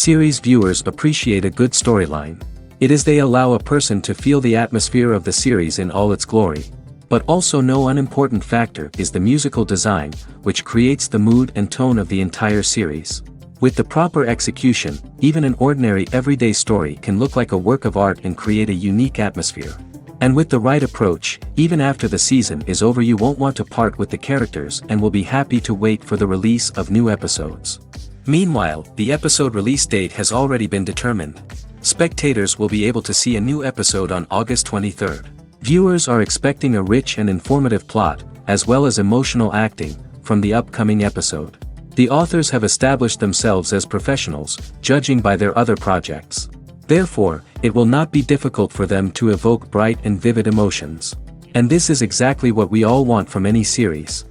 Series viewers appreciate a good storyline. It is they allow a person to feel the atmosphere of the series in all its glory. But also no unimportant factor is the musical design, which creates the mood and tone of the entire series. With the proper execution, even an ordinary everyday story can look like a work of art and create a unique atmosphere. And with the right approach, even after the season is over you won't want to part with the characters and will be happy to wait for the release of new episodes. Meanwhile, the episode release date has already been determined. Spectators will be able to see a new episode on August 23rd. Viewers are expecting a rich and informative plot, as well as emotional acting, from the upcoming episode. The authors have established themselves as professionals, judging by their other projects. Therefore, it will not be difficult for them to evoke bright and vivid emotions. And this is exactly what we all want from any series.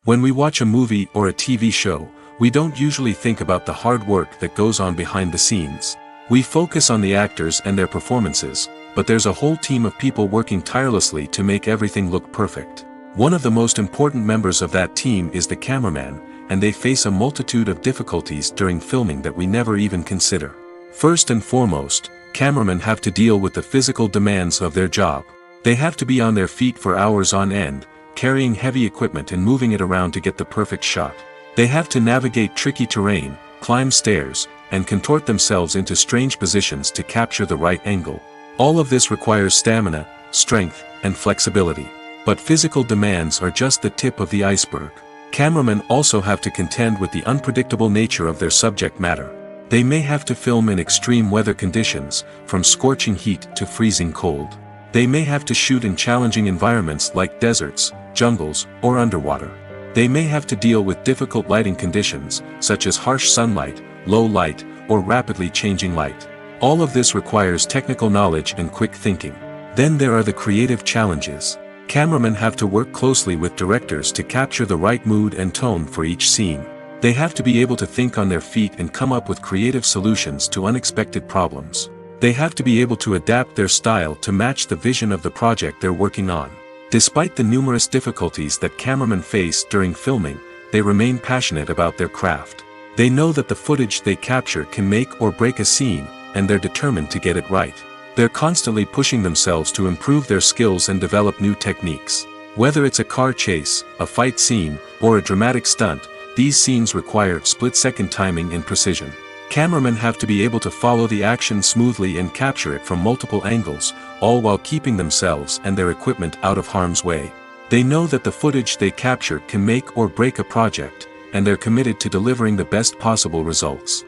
When we watch a movie or a TV show, we don't usually think about the hard work that goes on behind the scenes. We focus on the actors and their performances, but there's a whole team of people working tirelessly to make everything look perfect. One of the most important members of that team is the cameraman, and they face a multitude of difficulties during filming that we never even consider. First and foremost, cameramen have to deal with the physical demands of their job. They have to be on their feet for hours on end, carrying heavy equipment and moving it around to get the perfect shot. They have to navigate tricky terrain, climb stairs, and contort themselves into strange positions to capture the right angle. All of this requires stamina, strength, and flexibility. But physical demands are just the tip of the iceberg. Cameramen also have to contend with the unpredictable nature of their subject matter. They may have to film in extreme weather conditions, from scorching heat to freezing cold. They may have to shoot in challenging environments like deserts, jungles, or underwater. They may have to deal with difficult lighting conditions, such as harsh sunlight, low light, or rapidly changing light. All of this requires technical knowledge and quick thinking. Then there are the creative challenges. Cameramen have to work closely with directors to capture the right mood and tone for each scene. They have to be able to think on their feet and come up with creative solutions to unexpected problems. They have to be able to adapt their style to match the vision of the project they're working on. Despite the numerous difficulties that cameramen face during filming, they remain passionate about their craft. They know that the footage they capture can make or break a scene, and they're determined to get it right. They're constantly pushing themselves to improve their skills and develop new techniques. Whether it's a car chase, a fight scene, or a dramatic stunt, these scenes require split-second timing and precision. Cameramen have to be able to follow the action smoothly and capture it from multiple angles, all while keeping themselves and their equipment out of harm's way. They know that the footage they capture can make or break a project, and they're committed to delivering the best possible results.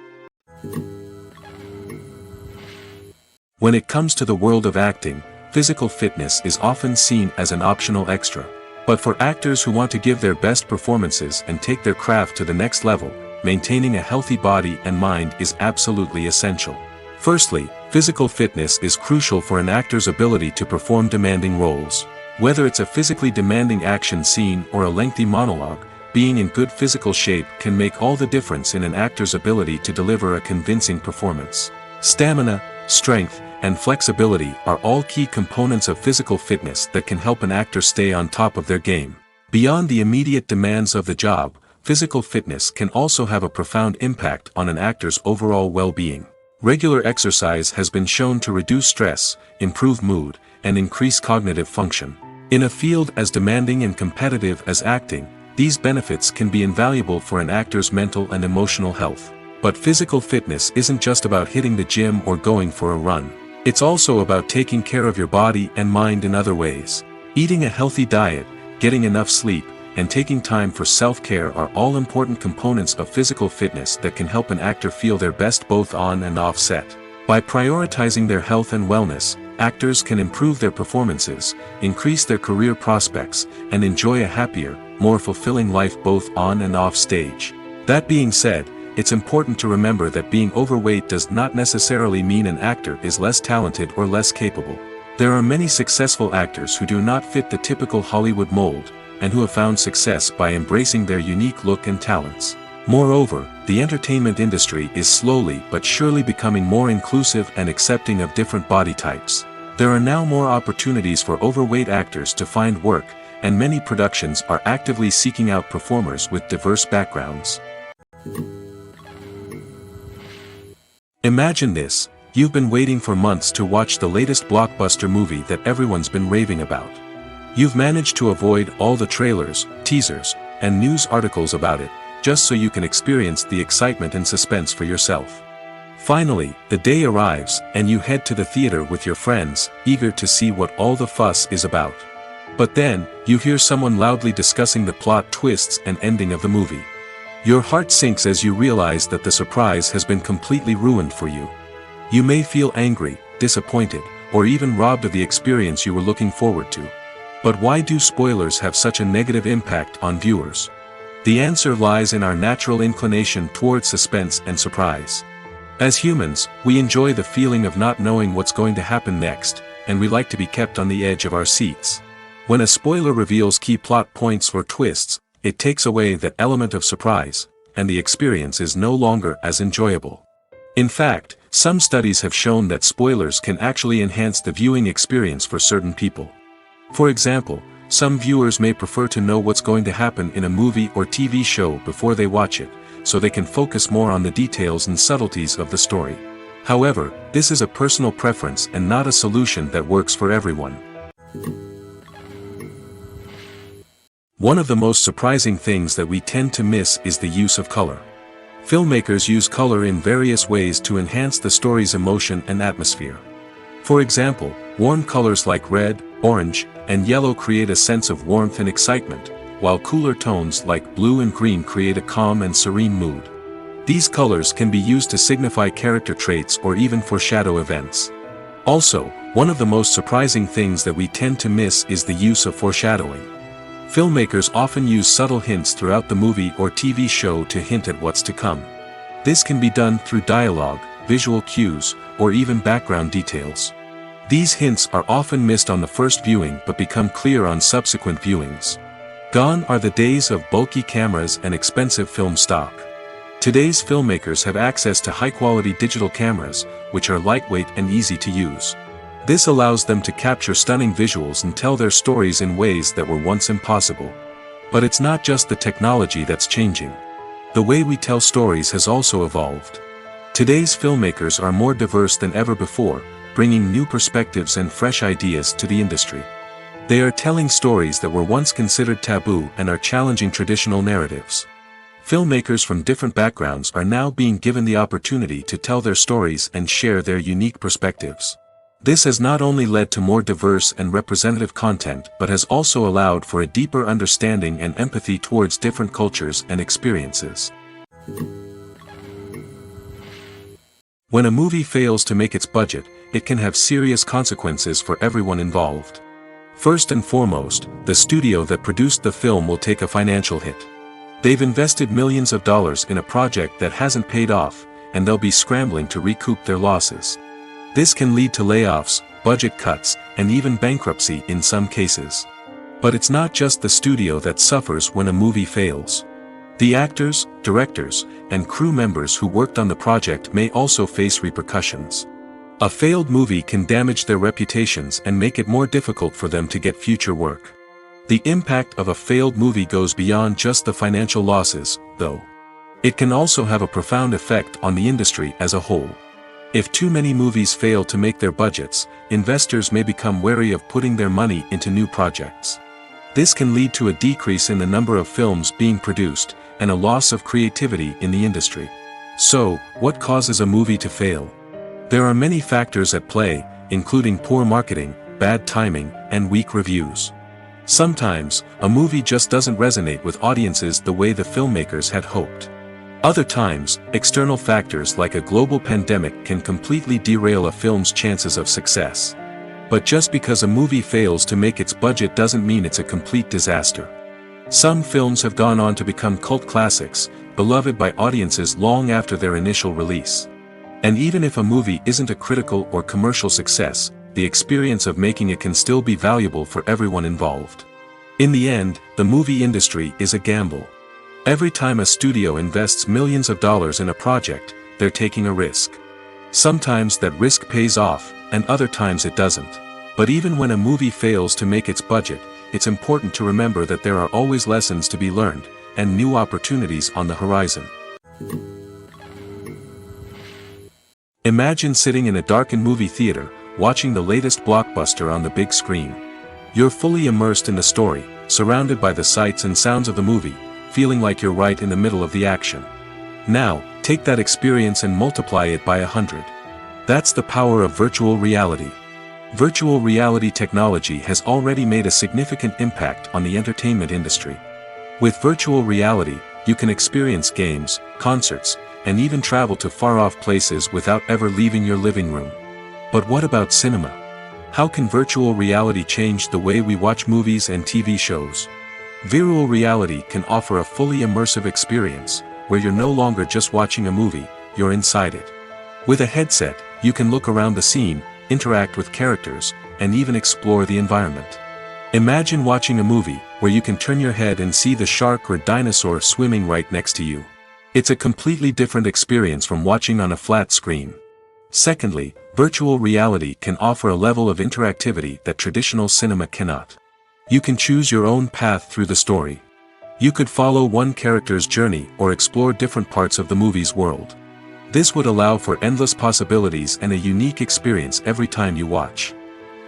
When it comes to the world of acting, physical fitness is often seen as an optional extra. But for actors who want to give their best performances and take their craft to the next level, maintaining a healthy body and mind is absolutely essential. Firstly, physical fitness is crucial for an actor's ability to perform demanding roles. Whether it's a physically demanding action scene or a lengthy monologue, being in good physical shape can make all the difference in an actor's ability to deliver a convincing performance. Stamina, strength, and flexibility are all key components of physical fitness that can help an actor stay on top of their game. Beyond the immediate demands of the job, physical fitness can also have a profound impact on an actor's overall well-being. Regular exercise has been shown to reduce stress, improve mood, and increase cognitive function. In a field as demanding and competitive as acting, these benefits can be invaluable for an actor's mental and emotional health. But physical fitness isn't just about hitting the gym or going for a run. It's also about taking care of your body and mind in other ways. Eating a healthy diet, getting enough sleep, and taking time for self-care are all important components of physical fitness that can help an actor feel their best both on and off set. By prioritizing their health and wellness, actors can improve their performances, increase their career prospects, and enjoy a happier, more fulfilling life both on and off stage. That being said, it's important to remember that being overweight does not necessarily mean an actor is less talented or less capable. There are many successful actors who do not fit the typical Hollywood mold, and who have found success by embracing their unique look and talents. Moreover, the entertainment industry is slowly but surely becoming more inclusive and accepting of different body types. There are now more opportunities for overweight actors to find work, and many productions are actively seeking out performers with diverse backgrounds. Imagine this, you've been waiting for months to watch the latest blockbuster movie that everyone's been raving about. You've managed to avoid all the trailers, teasers, and news articles about it, just so you can experience the excitement and suspense for yourself. Finally, the day arrives, and you head to the theater with your friends, eager to see what all the fuss is about. But then, you hear someone loudly discussing the plot twists and ending of the movie. Your heart sinks as you realize that the surprise has been completely ruined for you. You may feel angry, disappointed, or even robbed of the experience you were looking forward to. But why do spoilers have such a negative impact on viewers? The answer lies in our natural inclination towards suspense and surprise. As humans, we enjoy the feeling of not knowing what's going to happen next, and we like to be kept on the edge of our seats. When a spoiler reveals key plot points or twists, it takes away that element of surprise, and the experience is no longer as enjoyable. In fact, some studies have shown that spoilers can actually enhance the viewing experience for certain people. For example, some viewers may prefer to know what's going to happen in a movie or TV show before they watch it, so they can focus more on the details and subtleties of the story. However, this is a personal preference and not a solution that works for everyone. One of the most surprising things that we tend to miss is the use of color. Filmmakers use color in various ways to enhance the story's emotion and atmosphere. For example, warm colors like red, orange, and yellow create a sense of warmth and excitement, while cooler tones like blue and green create a calm and serene mood. These colors can be used to signify character traits or even foreshadow events. Also, one of the most surprising things that we tend to miss is the use of foreshadowing. Filmmakers often use subtle hints throughout the movie or TV show to hint at what's to come. This can be done through dialogue, visual cues, or even background details. These hints are often missed on the first viewing but become clear on subsequent viewings. Gone are the days of bulky cameras and expensive film stock. Today's filmmakers have access to high-quality digital cameras, which are lightweight and easy to use. This allows them to capture stunning visuals and tell their stories in ways that were once impossible. But it's not just the technology that's changing. The way we tell stories has also evolved. Today's filmmakers are more diverse than ever before, bringing new perspectives and fresh ideas to the industry. They are telling stories that were once considered taboo and are challenging traditional narratives. Filmmakers from different backgrounds are now being given the opportunity to tell their stories and share their unique perspectives. This has not only led to more diverse and representative content but has also allowed for a deeper understanding and empathy towards different cultures and experiences. When a movie fails to make its budget, it can have serious consequences for everyone involved. First and foremost, the studio that produced the film will take a financial hit. They've invested millions of dollars in a project that hasn't paid off, and they'll be scrambling to recoup their losses. This can lead to layoffs, budget cuts, and even bankruptcy in some cases. But it's not just the studio that suffers when a movie fails. The actors, directors, and crew members who worked on the project may also face repercussions. A failed movie can damage their reputations and make it more difficult for them to get future work. The impact of a failed movie goes beyond just the financial losses, though. It can also have a profound effect on the industry as a whole. If too many movies fail to make their budgets, investors may become wary of putting their money into new projects. This can lead to a decrease in the number of films being produced, and a loss of creativity in the industry. So, what causes a movie to fail? There are many factors at play, including poor marketing, bad timing, and weak reviews. Sometimes, a movie just doesn't resonate with audiences the way the filmmakers had hoped. Other times, external factors like a global pandemic can completely derail a film's chances of success. But just because a movie fails to make its budget doesn't mean it's a complete disaster. Some films have gone on to become cult classics, beloved by audiences long after their initial release. And even if a movie isn't a critical or commercial success, the experience of making it can still be valuable for everyone involved. In the end, the movie industry is a gamble. Every time a studio invests millions of dollars in a project, they're taking a risk. Sometimes that risk pays off, and other times it doesn't. But even when a movie fails to make its budget, it's important to remember that there are always lessons to be learned, and new opportunities on the horizon. Imagine sitting in a darkened movie theater, watching the latest blockbuster on the big screen. You're fully immersed in the story, surrounded by the sights and sounds of the movie, feeling like you're right in the middle of the action. Now, take that experience and multiply it by 100. That's the power of virtual reality. Virtual reality technology has already made a significant impact on the entertainment industry. With virtual reality, you can experience games, concerts, and even travel to far-off places without ever leaving your living room. But what about cinema? How can virtual reality change the way we watch movies and TV shows? Virtual reality can offer a fully immersive experience, where you're no longer just watching a movie, you're inside it. With a headset, you can look around the scene, interact with characters, and even explore the environment. Imagine watching a movie where you can turn your head and see the shark or dinosaur swimming right next to you. It's a completely different experience from watching on a flat screen. Secondly, virtual reality can offer a level of interactivity that traditional cinema cannot. You can choose your own path through the story. You could follow one character's journey or explore different parts of the movie's world. This would allow for endless possibilities and a unique experience every time you watch.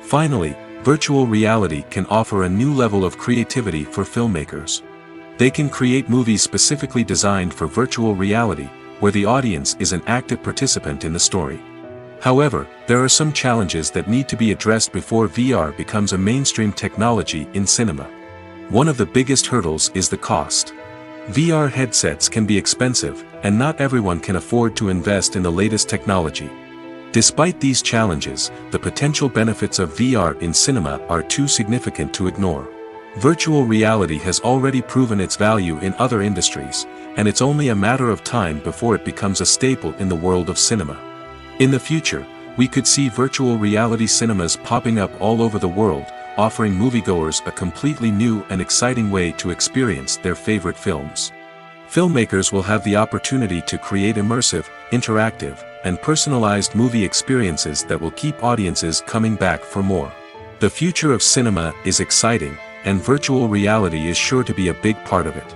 Finally, virtual reality can offer a new level of creativity for filmmakers. They can create movies specifically designed for virtual reality, where the audience is an active participant in the story. However, there are some challenges that need to be addressed before VR becomes a mainstream technology in cinema. One of the biggest hurdles is the cost. VR headsets can be expensive, and not everyone can afford to invest in the latest technology. Despite these challenges, the potential benefits of VR in cinema are too significant to ignore. Virtual reality has already proven its value in other industries, and it's only a matter of time before it becomes a staple in the world of cinema. In the future, we could see virtual reality cinemas popping up all over the world, offering moviegoers a completely new and exciting way to experience their favorite films. Filmmakers will have the opportunity to create immersive, interactive, and personalized movie experiences that will keep audiences coming back for more. The future of cinema is exciting, and virtual reality is sure to be a big part of it.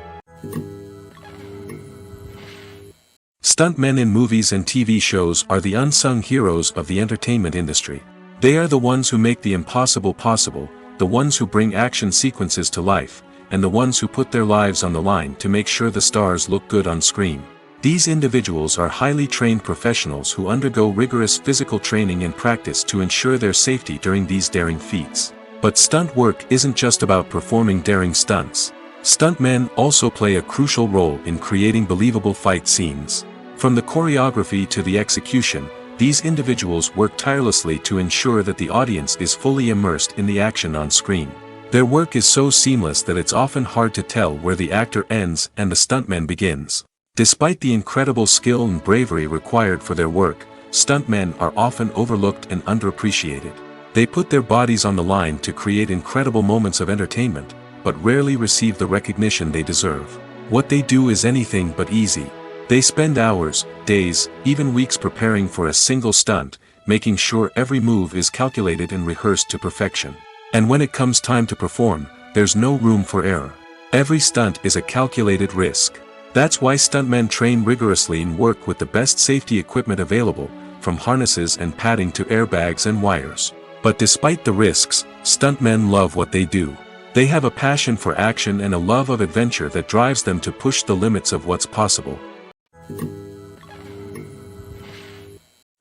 Stuntmen in movies and TV shows are the unsung heroes of the entertainment industry. They are the ones who make the impossible possible, the ones who bring action sequences to life, and the ones who put their lives on the line to make sure the stars look good on screen. These individuals are highly trained professionals who undergo rigorous physical training and practice to ensure their safety during these daring feats. But stunt work isn't just about performing daring stunts. Stuntmen also play a crucial role in creating believable fight scenes. From the choreography to the execution, these individuals work tirelessly to ensure that the audience is fully immersed in the action on screen. Their work is so seamless that it's often hard to tell where the actor ends and the stuntman begins. Despite the incredible skill and bravery required for their work, stuntmen are often overlooked and underappreciated. They put their bodies on the line to create incredible moments of entertainment, but rarely receive the recognition they deserve. What they do is anything but easy. They spend hours, days, even weeks preparing for a single stunt, making sure every move is calculated and rehearsed to perfection. And when it comes time to perform, there's no room for error. Every stunt is a calculated risk. That's why stuntmen train rigorously and work with the best safety equipment available, from harnesses and padding to airbags and wires. But despite the risks, stuntmen love what they do. They have a passion for action and a love of adventure that drives them to push the limits of what's possible.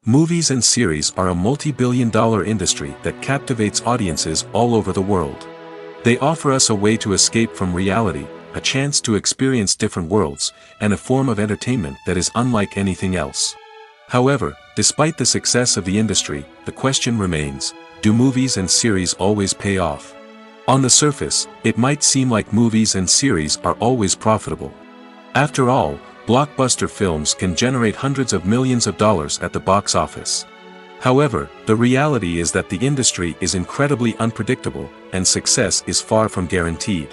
Movies and series are a multi-billion-dollar industry that captivates audiences all over the world. They offer us a way to escape from reality, a chance to experience different worlds, and a form of entertainment that is unlike anything else. However, despite the success of the industry, the question remains, do movies and series always pay off? On the surface, it might seem like movies and series are always profitable. After all, blockbuster films can generate hundreds of millions of dollars at the box office. However, the reality is that the industry is incredibly unpredictable, and success is far from guaranteed.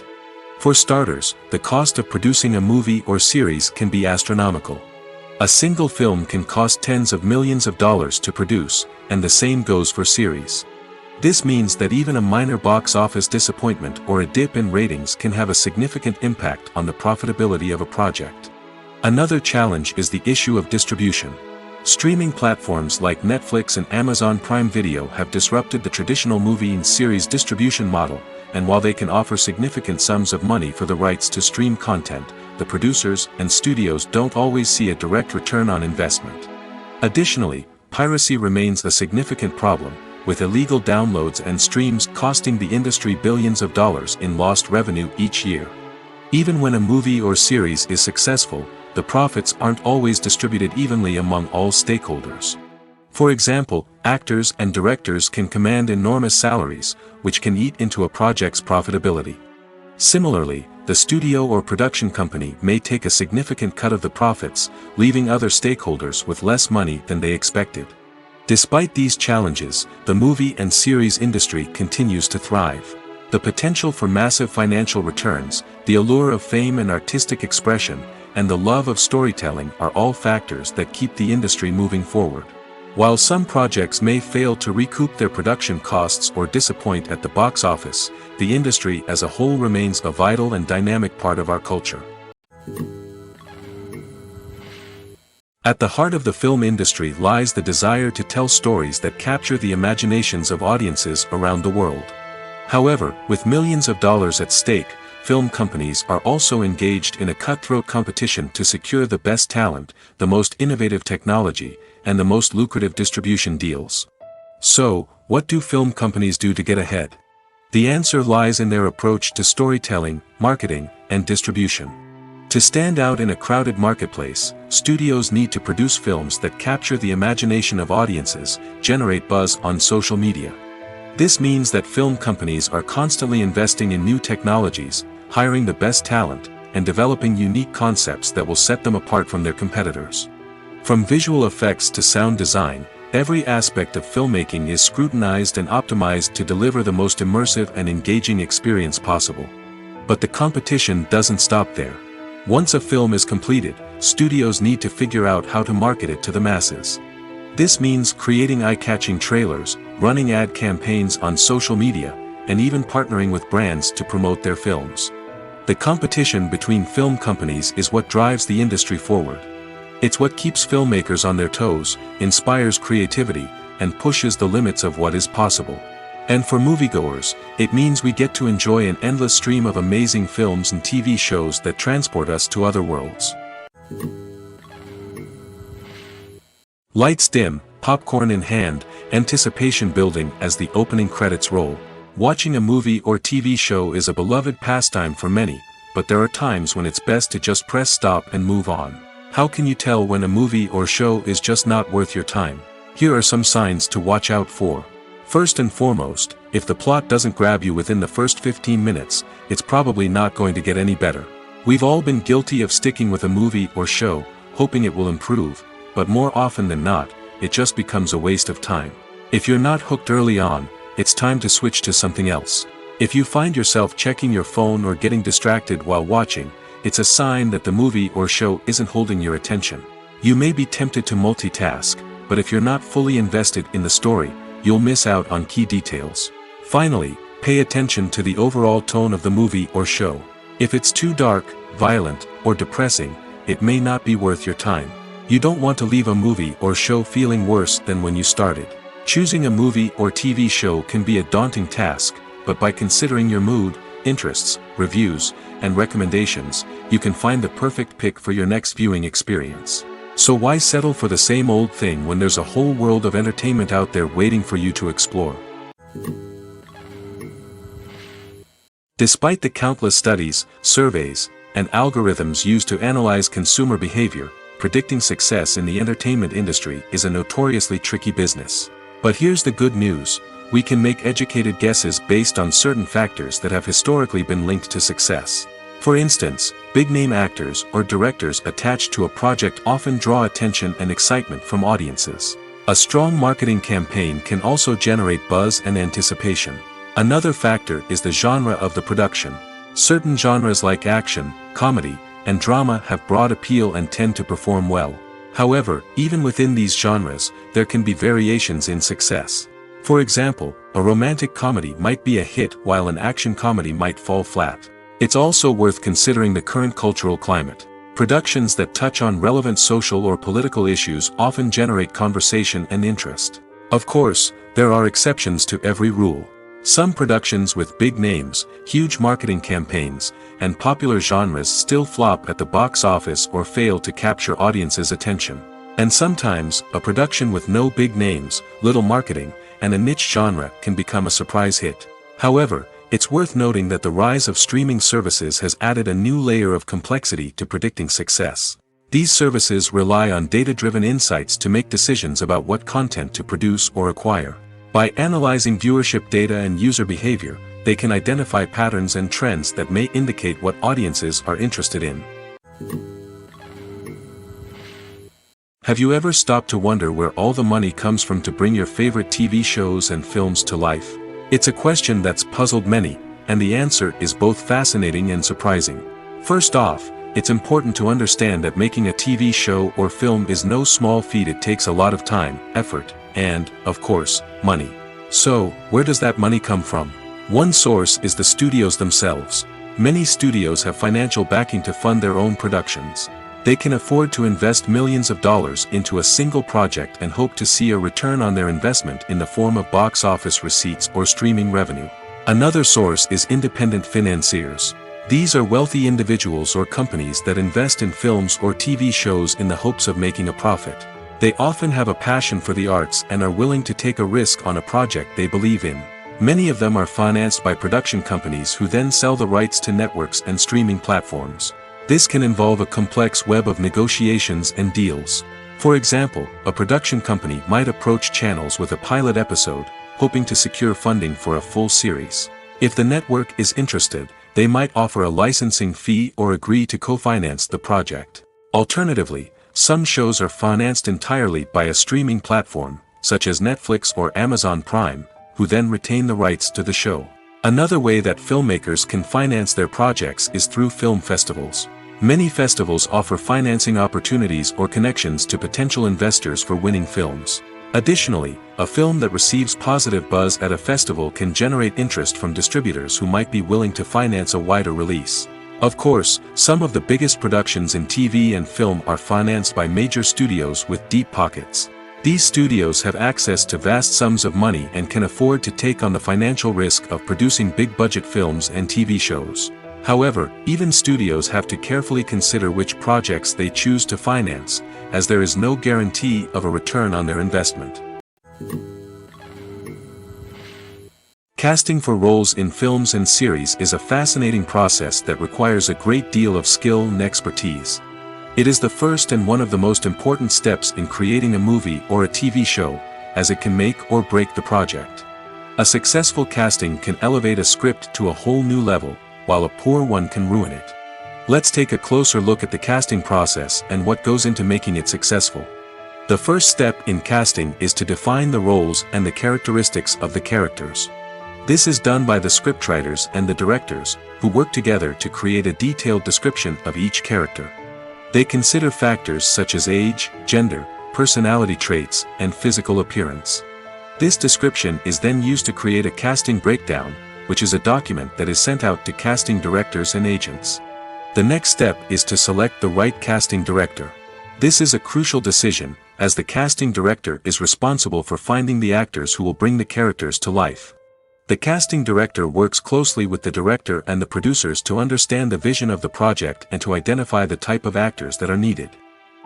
For starters, the cost of producing a movie or series can be astronomical. A single film can cost tens of millions of dollars to produce, and the same goes for series. This means that even a minor box office disappointment or a dip in ratings can have a significant impact on the profitability of a project. Another challenge is the issue of distribution. Streaming platforms like Netflix and Amazon Prime Video have disrupted the traditional movie and series distribution model, and while they can offer significant sums of money for the rights to stream content, the producers and studios don't always see a direct return on investment. Additionally, piracy remains a significant problem, with illegal downloads and streams costing the industry billions of dollars in lost revenue each year. Even when a movie or series is successful, the profits aren't always distributed evenly among all stakeholders. For example, actors and directors can command enormous salaries, which can eat into a project's profitability. Similarly, the studio or production company may take a significant cut of the profits, leaving other stakeholders with less money than they expected. Despite these challenges, the movie and series industry continues to thrive. The potential for massive financial returns, the allure of fame and artistic expression, and the love of storytelling are all factors that keep the industry moving forward. While some projects may fail to recoup their production costs or disappoint at the box office, the industry as a whole remains a vital and dynamic part of our culture. At the heart of the film industry lies the desire to tell stories that capture the imaginations of audiences around the world. However, with millions of dollars at stake, film companies are also engaged in a cutthroat competition to secure the best talent, the most innovative technology, and the most lucrative distribution deals. So, what do film companies do to get ahead? The answer lies in their approach to storytelling, marketing, and distribution. To stand out in a crowded marketplace, studios need to produce films that capture the imagination of audiences, generate buzz on social media. This means that film companies are constantly investing in new technologies, hiring the best talent, and developing unique concepts that will set them apart from their competitors. From visual effects to sound design, every aspect of filmmaking is scrutinized and optimized to deliver the most immersive and engaging experience possible. But the competition doesn't stop there. Once a film is completed, studios need to figure out how to market it to the masses. This means creating eye-catching trailers, running ad campaigns on social media, and even partnering with brands to promote their films. The competition between film companies is what drives the industry forward. It's what keeps filmmakers on their toes, inspires creativity, and pushes the limits of what is possible. And for moviegoers, it means we get to enjoy an endless stream of amazing films and TV shows that transport us to other worlds. Lights dim, popcorn in hand, anticipation building as the opening credits roll. Watching a movie or TV show is a beloved pastime for many, but there are times when it's best to just press stop and move on. How can you tell when a movie or show is just not worth your time? Here are some signs to watch out for. First and foremost, if the plot doesn't grab you within the first 15 minutes, it's probably not going to get any better. We've all been guilty of sticking with a movie or show, hoping it will improve, but more often than not, it just becomes a waste of time. If you're not hooked early on, it's time to switch to something else. If you find yourself checking your phone or getting distracted while watching, it's a sign that the movie or show isn't holding your attention. You may be tempted to multitask, but if you're not fully invested in the story, you'll miss out on key details. Finally, pay attention to the overall tone of the movie or show. If it's too dark, violent, or depressing, it may not be worth your time. You don't want to leave a movie or show feeling worse than when you started. Choosing a movie or TV show can be a daunting task, but by considering your mood, interests, reviews, and recommendations, you can find the perfect pick for your next viewing experience. So why settle for the same old thing when there's a whole world of entertainment out there waiting for you to explore? Despite the countless studies, surveys, and algorithms used to analyze consumer behavior, predicting success in the entertainment industry is a notoriously tricky business. But here's the good news: we can make educated guesses based on certain factors that have historically been linked to success. For instance, big-name actors or directors attached to a project often draw attention and excitement from audiences. A strong marketing campaign can also generate buzz and anticipation. Another factor is the genre of the production. Certain genres like action, comedy, and drama have broad appeal and tend to perform well. However, even within these genres, there can be variations in success. For example, a romantic comedy might be a hit while an action comedy might fall flat. It's also worth considering the current cultural climate. Productions that touch on relevant social or political issues often generate conversation and interest. Of course, there are exceptions to every rule. Some productions with big names, huge marketing campaigns, and popular genres still flop at the box office or fail to capture audiences' attention. And sometimes, a production with no big names, little marketing, and a niche genre can become a surprise hit. However, it's worth noting that the rise of streaming services has added a new layer of complexity to predicting success. These services rely on data-driven insights to make decisions about what content to produce or acquire. By analyzing viewership data and user behavior, they can identify patterns and trends that may indicate what audiences are interested in. Have you ever stopped to wonder where all the money comes from to bring your favorite TV shows and films to life? It's a question that's puzzled many, and the answer is both fascinating and surprising. First off, it's important to understand that making a TV show or film is no small feat. It takes a lot of time, effort, and, of course, money. So, where does that money come from? One source is the studios themselves. Many studios have financial backing to fund their own productions. They can afford to invest millions of dollars into a single project and hope to see a return on their investment in the form of box office receipts or streaming revenue. Another source is independent financiers. These are wealthy individuals or companies that invest in films or TV shows in the hopes of making a profit. They often have a passion for the arts and are willing to take a risk on a project they believe in. Many of them are financed by production companies who then sell the rights to networks and streaming platforms. This can involve a complex web of negotiations and deals. For example, a production company might approach channels with a pilot episode, hoping to secure funding for a full series. If the network is interested, they might offer a licensing fee or agree to co-finance the project. Alternatively, some shows are financed entirely by a streaming platform, such as Netflix or Amazon Prime, who then retain the rights to the show. Another way that filmmakers can finance their projects is through film festivals. Many festivals offer financing opportunities or connections to potential investors for winning films. Additionally, a film that receives positive buzz at a festival can generate interest from distributors who might be willing to finance a wider release. Of course, some of the biggest productions in TV and film are financed by major studios with deep pockets. These studios have access to vast sums of money and can afford to take on the financial risk of producing big-budget films and TV shows. However, even studios have to carefully consider which projects they choose to finance, as there is no guarantee of a return on their investment. Casting for roles in films and series is a fascinating process that requires a great deal of skill and expertise. It is the first and one of the most important steps in creating a movie or a TV show, as it can make or break the project. A successful casting can elevate a script to a whole new level, while a poor one can ruin it. Let's take a closer look at the casting process and what goes into making it successful. The first step in casting is to define the roles and the characteristics of the characters. This is done by the scriptwriters and the directors, who work together to create a detailed description of each character. They consider factors such as age, gender, personality traits, and physical appearance. This description is then used to create a casting breakdown, which is a document that is sent out to casting directors and agents. The next step is to select the right casting director. This is a crucial decision, as the casting director is responsible for finding the actors who will bring the characters to life. The casting director works closely with the director and the producers to understand the vision of the project and to identify the type of actors that are needed.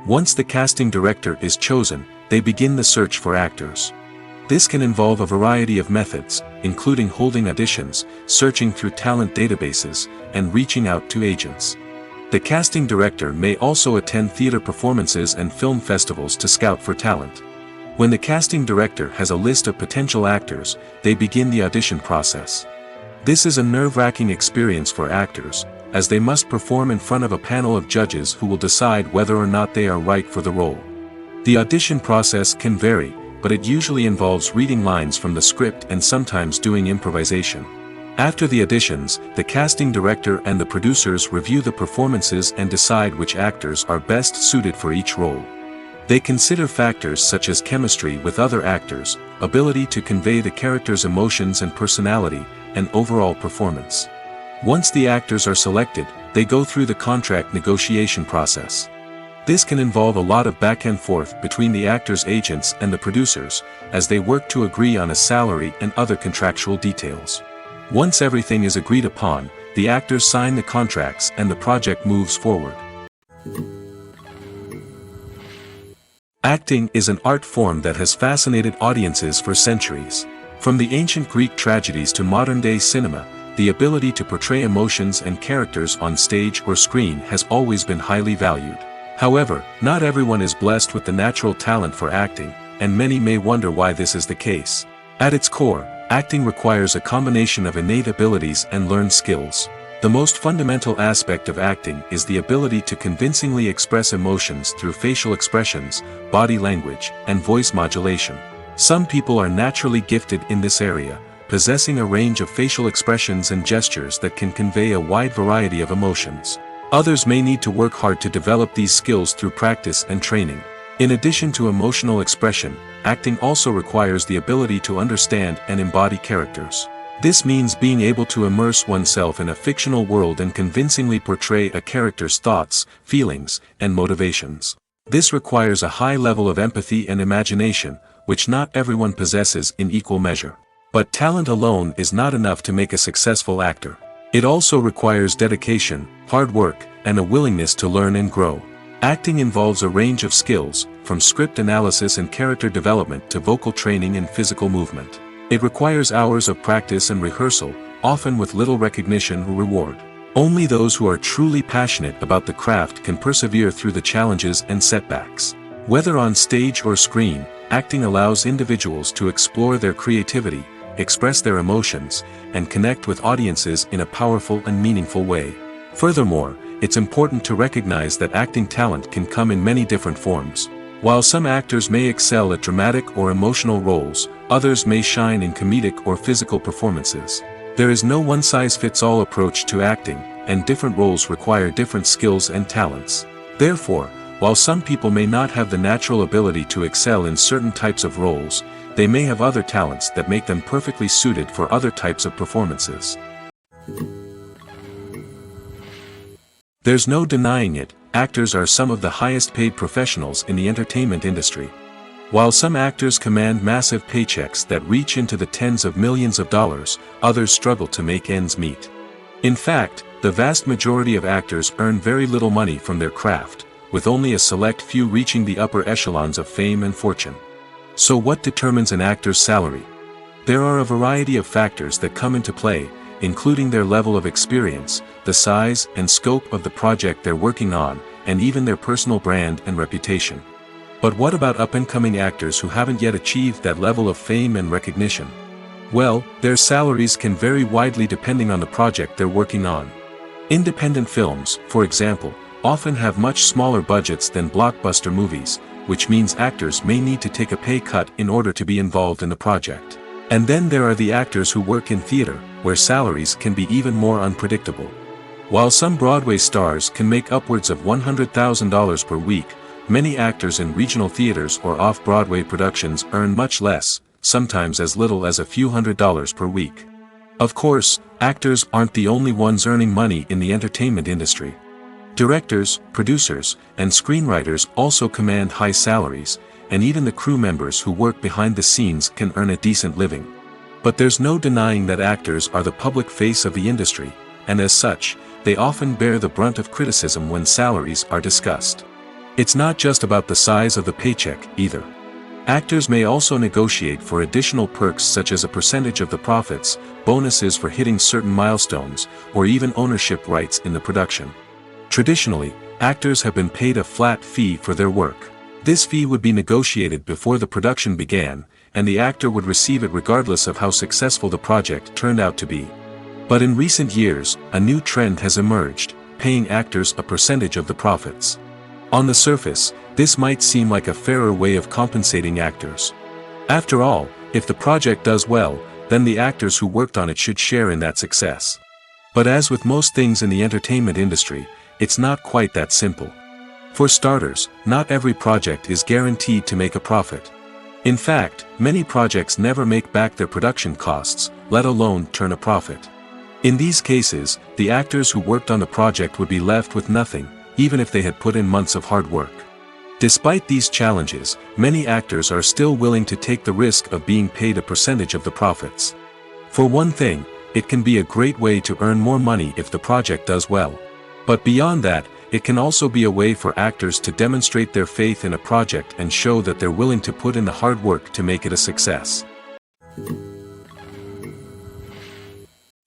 Once the casting director is chosen, they begin the search for actors. This can involve a variety of methods, including holding auditions, searching through talent databases, and reaching out to agents. The casting director may also attend theater performances and film festivals to scout for talent. When the casting director has a list of potential actors, they begin the audition process. This is a nerve-wracking experience for actors, as they must perform in front of a panel of judges who will decide whether or not they are right for the role. The audition process can vary, but it usually involves reading lines from the script and sometimes doing improvisation. After the auditions, the casting director and the producers review the performances and decide which actors are best suited for each role. They consider factors such as chemistry with other actors, ability to convey the character's emotions and personality, and overall performance. Once the actors are selected, they go through the contract negotiation process. This can involve a lot of back and forth between the actors' agents and the producers, as they work to agree on a salary and other contractual details. Once everything is agreed upon, the actors sign the contracts and the project moves forward. Acting is an art form that has fascinated audiences for centuries. From the ancient Greek tragedies to modern-day cinema, the ability to portray emotions and characters on stage or screen has always been highly valued. However, not everyone is blessed with the natural talent for acting, and many may wonder why this is the case. At its core, acting requires a combination of innate abilities and learned skills. The most fundamental aspect of acting is the ability to convincingly express emotions through facial expressions, body language, and voice modulation. Some people are naturally gifted in this area, possessing a range of facial expressions and gestures that can convey a wide variety of emotions. Others may need to work hard to develop these skills through practice and training. In addition to emotional expression, acting also requires the ability to understand and embody characters. This means being able to immerse oneself in a fictional world and convincingly portray a character's thoughts, feelings, and motivations. This requires a high level of empathy and imagination, which not everyone possesses in equal measure. But talent alone is not enough to make a successful actor. It also requires dedication, hard work, and a willingness to learn and grow. Acting involves a range of skills, from script analysis and character development to vocal training and physical movement. It requires hours of practice and rehearsal, often with little recognition or reward. Only those who are truly passionate about the craft can persevere through the challenges and setbacks. Whether on stage or screen, acting allows individuals to explore their creativity, express their emotions, and connect with audiences in a powerful and meaningful way. Furthermore, it's important to recognize that acting talent can come in many different forms. While some actors may excel at dramatic or emotional roles, others may shine in comedic or physical performances. There is no one-size-fits-all approach to acting, and different roles require different skills and talents. Therefore, while some people may not have the natural ability to excel in certain types of roles, they may have other talents that make them perfectly suited for other types of performances. There's no denying it, actors are some of the highest paid professionals in the entertainment industry. While some actors command massive paychecks that reach into the tens of millions of dollars, others struggle to make ends meet. In fact, the vast majority of actors earn very little money from their craft, with only a select few reaching the upper echelons of fame and fortune. So what determines an actor's salary? There are a variety of factors that come into play, including their level of experience, the size and scope of the project they're working on, and even their personal brand and reputation. But what about up-and-coming actors who haven't yet achieved that level of fame and recognition? Well, their salaries can vary widely depending on the project they're working on. Independent films, for example, often have much smaller budgets than blockbuster movies, which means actors may need to take a pay cut in order to be involved in the project. And then there are the actors who work in theater, where salaries can be even more unpredictable. While some Broadway stars can make upwards of $100,000 per week, many actors in regional theaters or off-Broadway productions earn much less, sometimes as little as a few $100s per week. Of course, actors aren't the only ones earning money in the entertainment industry. Directors, producers, and screenwriters also command high salaries, and even the crew members who work behind the scenes can earn a decent living. But there's no denying that actors are the public face of the industry, and as such, they often bear the brunt of criticism when salaries are discussed. It's not just about the size of the paycheck, either. Actors may also negotiate for additional perks such as a percentage of the profits, bonuses for hitting certain milestones, or even ownership rights in the production. Traditionally, actors have been paid a flat fee for their work. This fee would be negotiated before the production began, and the actor would receive it regardless of how successful the project turned out to be. But in recent years, a new trend has emerged, paying actors a percentage of the profits. On the surface, this might seem like a fairer way of compensating actors. After all, if the project does well, then the actors who worked on it should share in that success. But as with most things in the entertainment industry, it's not quite that simple. For starters, not every project is guaranteed to make a profit. In fact, many projects never make back their production costs, let alone turn a profit. In these cases, the actors who worked on the project would be left with nothing, even if they had put in months of hard work. Despite these challenges, many actors are still willing to take the risk of being paid a percentage of the profits. For one thing, it can be a great way to earn more money if the project does well. But beyond that, it can also be a way for actors to demonstrate their faith in a project and show that they're willing to put in the hard work to make it a success.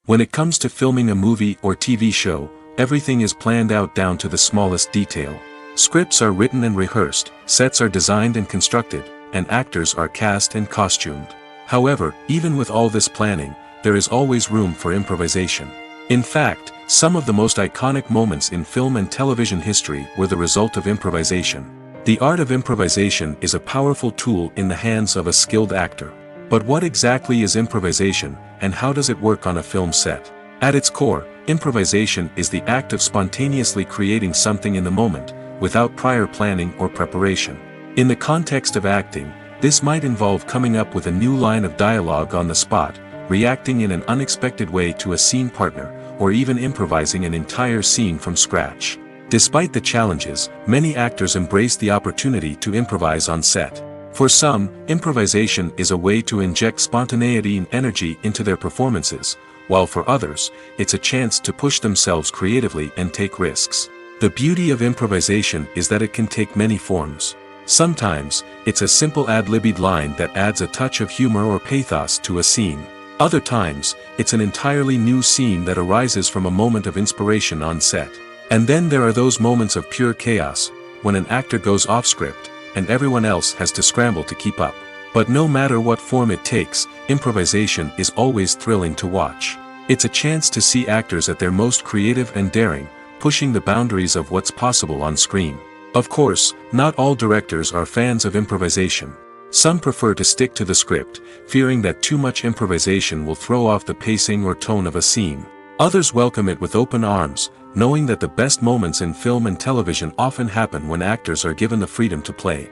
When it comes to filming a movie or TV show, everything is planned out down to the smallest detail. Scripts are written and rehearsed, sets are designed and constructed, and actors are cast and costumed. However, even with all this planning, there is always room for improvisation. In fact, some of the most iconic moments in film and television history were the result of improvisation. The art of improvisation is a powerful tool in the hands of a skilled actor. But what exactly is improvisation, and how does it work on a film set? At its core, improvisation is the act of spontaneously creating something in the moment, without prior planning or preparation. In the context of acting, this might involve coming up with a new line of dialogue on the spot, reacting in an unexpected way to a scene partner, or even improvising an entire scene from scratch. Despite the challenges, many actors embrace the opportunity to improvise on set. For some, improvisation is a way to inject spontaneity and energy into their performances, while for others, it's a chance to push themselves creatively and take risks. The beauty of improvisation is that it can take many forms. Sometimes, it's a simple ad-libbed line that adds a touch of humor or pathos to a scene. Other times, it's an entirely new scene that arises from a moment of inspiration on set. And then there are those moments of pure chaos, when an actor goes off script, and everyone else has to scramble to keep up. But no matter what form it takes, improvisation is always thrilling to watch. It's a chance to see actors at their most creative and daring, pushing the boundaries of what's possible on screen. Of course, not all directors are fans of improvisation. Some prefer to stick to the script, fearing that too much improvisation will throw off the pacing or tone of a scene. Others welcome it with open arms, knowing that the best moments in film and television often happen when actors are given the freedom to play.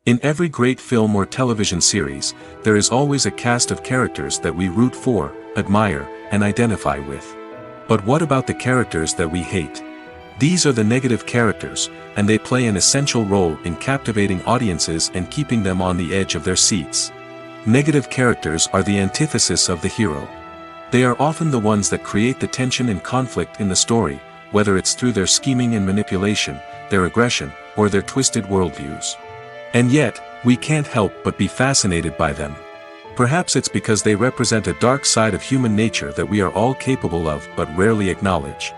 In every great film or television series, there is always a cast of characters that we root for, admire, and identify with. But what about the characters that we hate? These are the negative characters, and they play an essential role in captivating audiences and keeping them on the edge of their seats. Negative characters are the antithesis of the hero. They are often the ones that create the tension and conflict in the story, whether it's through their scheming and manipulation, their aggression, or their twisted worldviews. And yet, we can't help but be fascinated by them. Perhaps it's because they represent a dark side of human nature that we are all capable of but rarely acknowledge.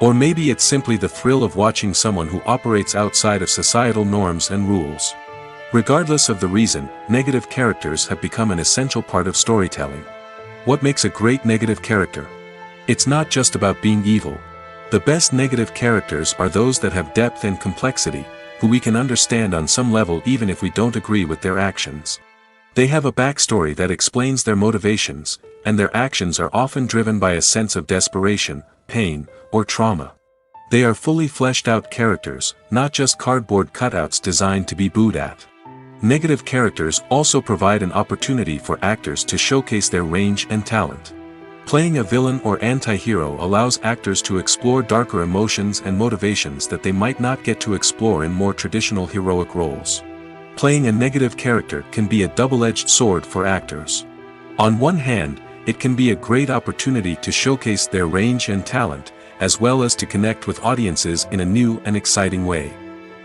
Or maybe it's simply the thrill of watching someone who operates outside of societal norms and rules. Regardless of the reason, negative characters have become an essential part of storytelling. What makes a great negative character? It's not just about being evil. The best negative characters are those that have depth and complexity, who we can understand on some level even if we don't agree with their actions. They have a backstory that explains their motivations, and their actions are often driven by a sense of desperation, pain, or trauma. They are fully fleshed out characters, not just cardboard cutouts designed to be booed at. Negative characters also provide an opportunity for actors to showcase their range and talent. Playing a villain or anti-hero allows actors to explore darker emotions and motivations that they might not get to explore in more traditional heroic roles. Playing a negative character can be a double-edged sword for actors. On one hand, it can be a great opportunity to showcase their range and talent, as well as to connect with audiences in a new and exciting way.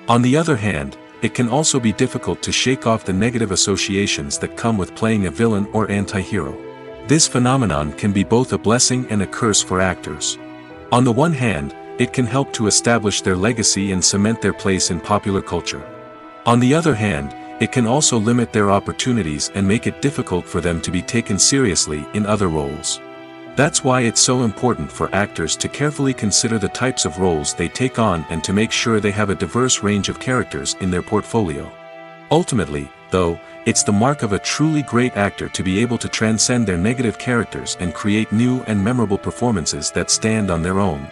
On the other hand, it can also be difficult to shake off the negative associations that come with playing a villain or anti-hero. This phenomenon can be both a blessing and a curse for actors. On the one hand, it can help to establish their legacy and cement their place in popular culture. On the other hand, it can also limit their opportunities and make it difficult for them to be taken seriously in other roles. That's why it's so important for actors to carefully consider the types of roles they take on and to make sure they have a diverse range of characters in their portfolio. Ultimately, though, it's the mark of a truly great actor to be able to transcend their negative characters and create new and memorable performances that stand on their own.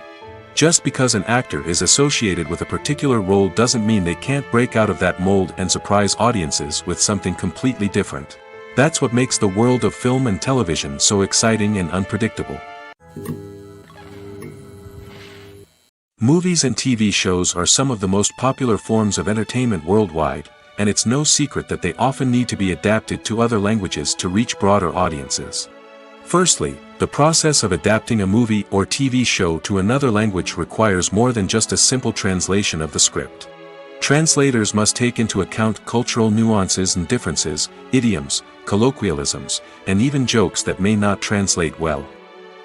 Just because an actor is associated with a particular role doesn't mean they can't break out of that mold and surprise audiences with something completely different. That's what makes the world of film and television so exciting and unpredictable. Movies and TV shows are some of the most popular forms of entertainment worldwide, and it's no secret that they often need to be adapted to other languages to reach broader audiences. Firstly, the process of adapting a movie or TV show to another language requires more than just a simple translation of the script. Translators must take into account cultural nuances and differences, idioms, colloquialisms, and even jokes that may not translate well.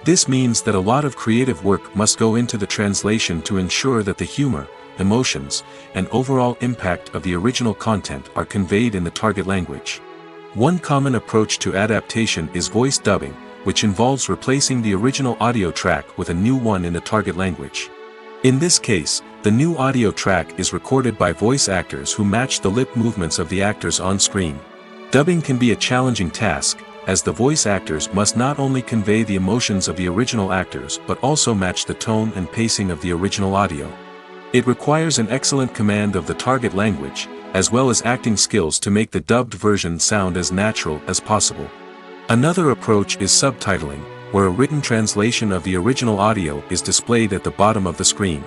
This means that a lot of creative work must go into the translation to ensure that the humor, emotions, and overall impact of the original content are conveyed in the target language. One common approach to adaptation is voice dubbing, which involves replacing the original audio track with a new one in the target language. In this case, the new audio track is recorded by voice actors who match the lip movements of the actors on screen. Dubbing can be a challenging task, as the voice actors must not only convey the emotions of the original actors but also match the tone and pacing of the original audio. It requires an excellent command of the target language, as well as acting skills to make the dubbed version sound as natural as possible. Another approach is subtitling, where a written translation of the original audio is displayed at the bottom of the screen.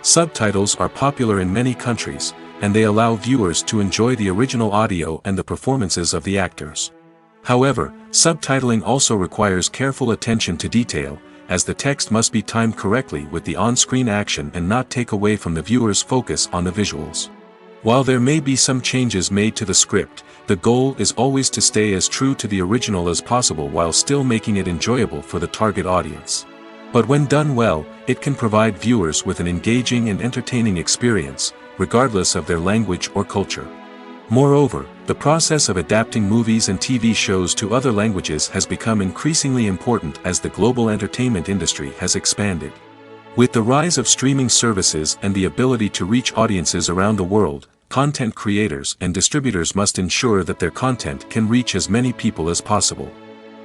Subtitles are popular in many countries, and they allow viewers to enjoy the original audio and the performances of the actors. However, subtitling also requires careful attention to detail, as the text must be timed correctly with the on-screen action and not take away from the viewer's focus on the visuals. While there may be some changes made to the script, the goal is always to stay as true to the original as possible while still making it enjoyable for the target audience. But when done well, it can provide viewers with an engaging and entertaining experience, regardless of their language or culture. Moreover, the process of adapting movies and TV shows to other languages has become increasingly important as the global entertainment industry has expanded. With the rise of streaming services and the ability to reach audiences around the world, content creators and distributors must ensure that their content can reach as many people as possible.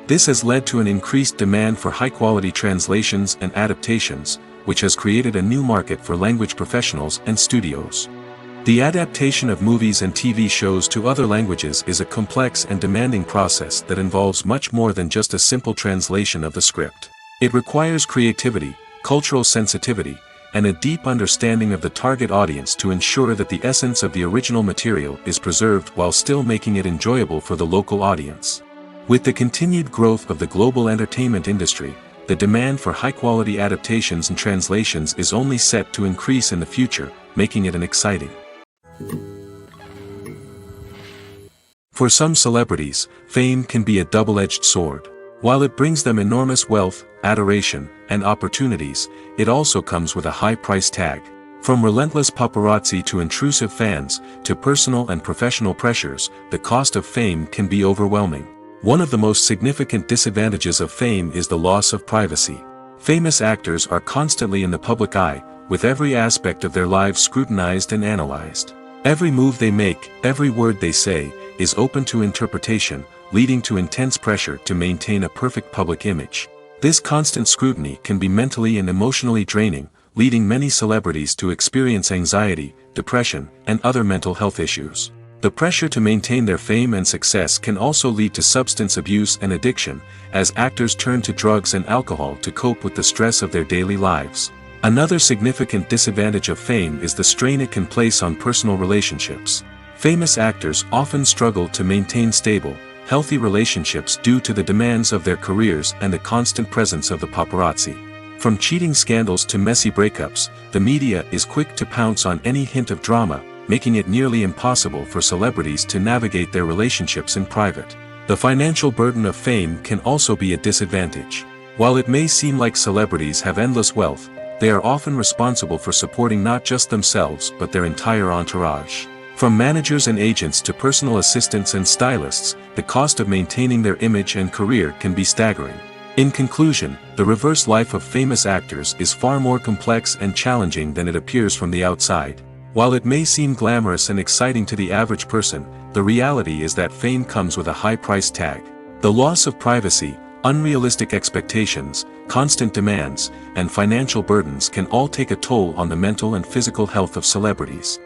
This has led to an increased demand for high-quality translations and adaptations, which has created a new market for language professionals and studios. The adaptation of movies and TV shows to other languages is a complex and demanding process that involves much more than just a simple translation of the script. It requires creativity, cultural sensitivity, and a deep understanding of the target audience to ensure that the essence of the original material is preserved while still making it enjoyable for the local audience. With the continued growth of the global entertainment industry, the demand for high-quality adaptations and translations is only set to increase in the future, making it an exciting. For some celebrities, fame can be a double-edged sword. While it brings them enormous wealth, adoration, and opportunities, it also comes with a high price tag. From relentless paparazzi to intrusive fans, to personal and professional pressures, the cost of fame can be overwhelming. One of the most significant disadvantages of fame is the loss of privacy. Famous actors are constantly in the public eye, with every aspect of their lives scrutinized and analyzed. Every move they make, every word they say, is open to interpretation, leading to intense pressure to maintain a perfect public image. This constant scrutiny can be mentally and emotionally draining, leading many celebrities to experience anxiety, depression, and other mental health issues. The pressure to maintain their fame and success can also lead to substance abuse and addiction, as actors turn to drugs and alcohol to cope with the stress of their daily lives. Another significant disadvantage of fame is the strain it can place on personal relationships. Famous actors often struggle to maintain stable, healthy relationships due to the demands of their careers and the constant presence of the paparazzi. From cheating scandals to messy breakups, the media is quick to pounce on any hint of drama, making it nearly impossible for celebrities to navigate their relationships in private. The financial burden of fame can also be a disadvantage. While it may seem like celebrities have endless wealth, they are often responsible for supporting not just themselves but their entire entourage. From managers and agents to personal assistants and stylists, the cost of maintaining their image and career can be staggering. In conclusion, the reverse life of famous actors is far more complex and challenging than it appears from the outside. While it may seem glamorous and exciting to the average person, the reality is that fame comes with a high price tag. The loss of privacy, unrealistic expectations, constant demands, and financial burdens can all take a toll on the mental and physical health of celebrities.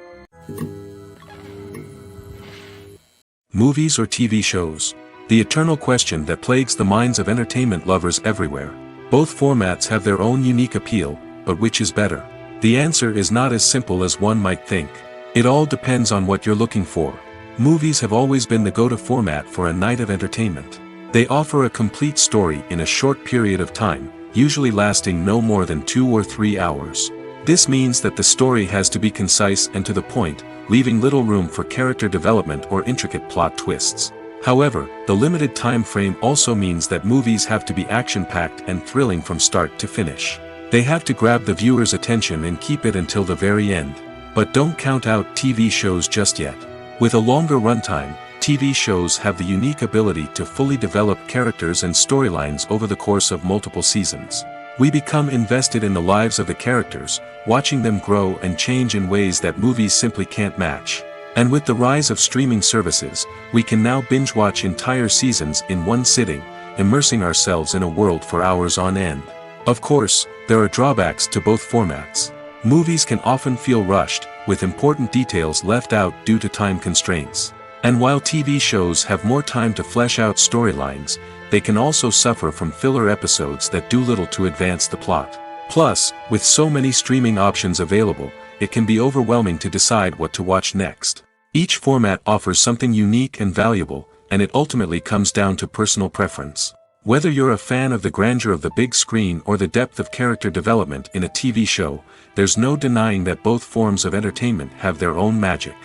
Movies or TV shows. The eternal question that plagues the minds of entertainment lovers everywhere. Both formats have their own unique appeal, but which is better? The answer is not as simple as one might think. It all depends on what you're looking for. Movies have always been the go-to format for a night of entertainment. They offer a complete story in a short period of time, usually lasting no more than 2 or 3 hours. This means that the story has to be concise and to the point, leaving little room for character development or intricate plot twists. However, the limited time frame also means that movies have to be action-packed and thrilling from start to finish. They have to grab the viewer's attention and keep it until the very end. But don't count out TV shows just yet. With a longer runtime, TV shows have the unique ability to fully develop characters and storylines over the course of multiple seasons. We become invested in the lives of the characters, watching them grow and change in ways that movies simply can't match. And with the rise of streaming services, we can now binge-watch entire seasons in one sitting, immersing ourselves in a world for hours on end. Of course, there are drawbacks to both formats. Movies can often feel rushed, with important details left out due to time constraints. And while TV shows have more time to flesh out storylines, they can also suffer from filler episodes that do little to advance the plot. Plus, with so many streaming options available, it can be overwhelming to decide what to watch next. Each format offers something unique and valuable, and it ultimately comes down to personal preference. Whether you're a fan of the grandeur of the big screen or the depth of character development in a TV show, there's no denying that both forms of entertainment have their own magic.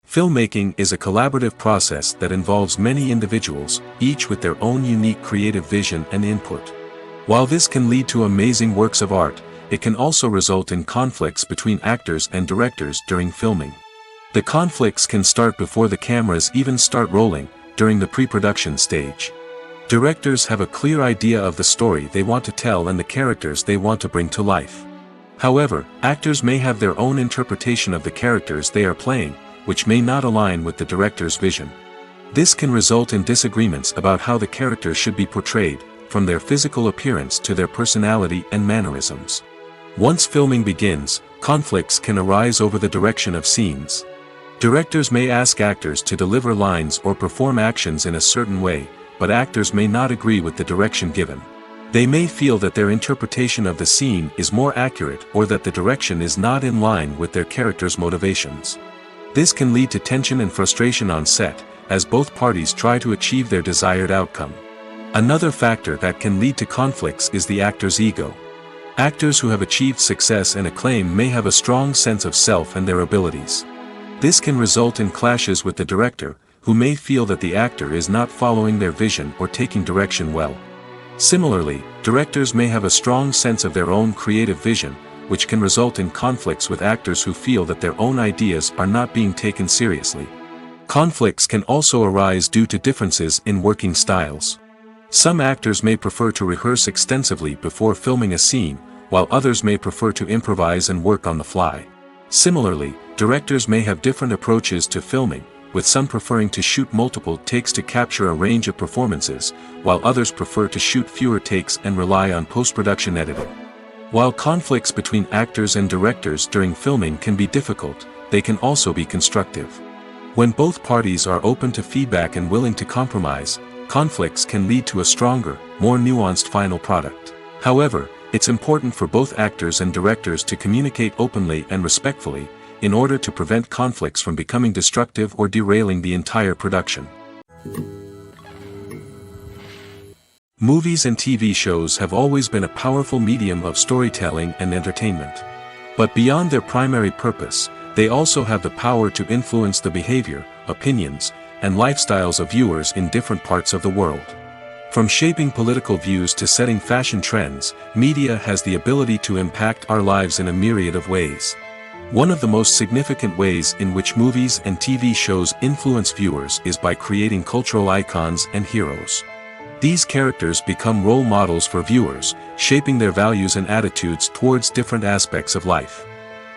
Filmmaking is a collaborative process that involves many individuals, each with their own unique creative vision and input. While this can lead to amazing works of art, it can also result in conflicts between actors and directors during filming. The conflicts can start before the cameras even start rolling, during the pre-production stage. Directors have a clear idea of the story they want to tell and the characters they want to bring to life. However, actors may have their own interpretation of the characters they are playing, which may not align with the director's vision. This can result in disagreements about how the characters should be portrayed, from their physical appearance to their personality and mannerisms. Once filming begins, conflicts can arise over the direction of scenes. Directors may ask actors to deliver lines or perform actions in a certain way, but actors may not agree with the direction given. They may feel that their interpretation of the scene is more accurate or that the direction is not in line with their character's motivations. This can lead to tension and frustration on set, as both parties try to achieve their desired outcome. Another factor that can lead to conflicts is the actor's ego. Actors who have achieved success and acclaim may have a strong sense of self and their abilities. This can result in clashes with the director, who may feel that the actor is not following their vision or taking direction well. Similarly, directors may have a strong sense of their own creative vision, which can result in conflicts with actors who feel that their own ideas are not being taken seriously. Conflicts can also arise due to differences in working styles. Some actors may prefer to rehearse extensively before filming a scene, while others may prefer to improvise and work on the fly. Similarly, directors may have different approaches to filming, with some preferring to shoot multiple takes to capture a range of performances, while others prefer to shoot fewer takes and rely on post-production editing. While conflicts between actors and directors during filming can be difficult, they can also be constructive. When both parties are open to feedback and willing to compromise, conflicts can lead to a stronger, more nuanced final product. However, it's important for both actors and directors to communicate openly and respectfully, in order to prevent conflicts from becoming destructive or derailing the entire production. Movies and TV shows have always been a powerful medium of storytelling and entertainment. But beyond their primary purpose, they also have the power to influence the behavior, opinions, and lifestyles of viewers in different parts of the world. From shaping political views to setting fashion trends, media has the ability to impact our lives in a myriad of ways. One of the most significant ways in which movies and TV shows influence viewers is by creating cultural icons and heroes. These characters become role models for viewers, shaping their values and attitudes towards different aspects of life.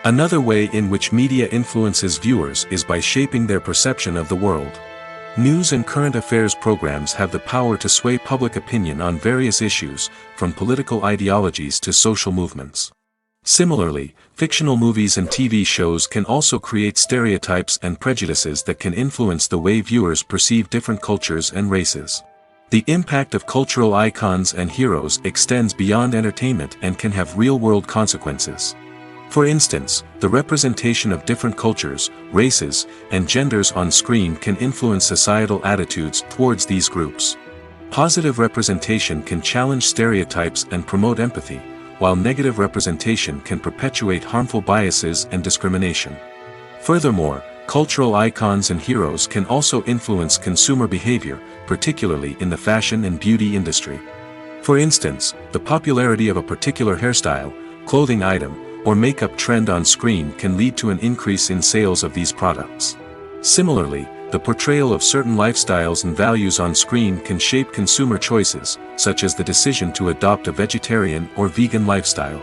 Another way in which media influences viewers is by shaping their perception of the world. News and current affairs programs have the power to sway public opinion on various issues, from political ideologies to social movements. Similarly, fictional movies and TV shows can also create stereotypes and prejudices that can influence the way viewers perceive different cultures and races. The impact of cultural icons and heroes extends beyond entertainment and can have real-world consequences. For instance, the representation of different cultures, races, and genders on screen can influence societal attitudes towards these groups. Positive representation can challenge stereotypes and promote empathy, while negative representation can perpetuate harmful biases and discrimination. Furthermore, cultural icons and heroes can also influence consumer behavior, particularly in the fashion and beauty industry. For instance, the popularity of a particular hairstyle, clothing item, or makeup trend on screen can lead to an increase in sales of these products. Similarly, the portrayal of certain lifestyles and values on screen can shape consumer choices, such as the decision to adopt a vegetarian or vegan lifestyle.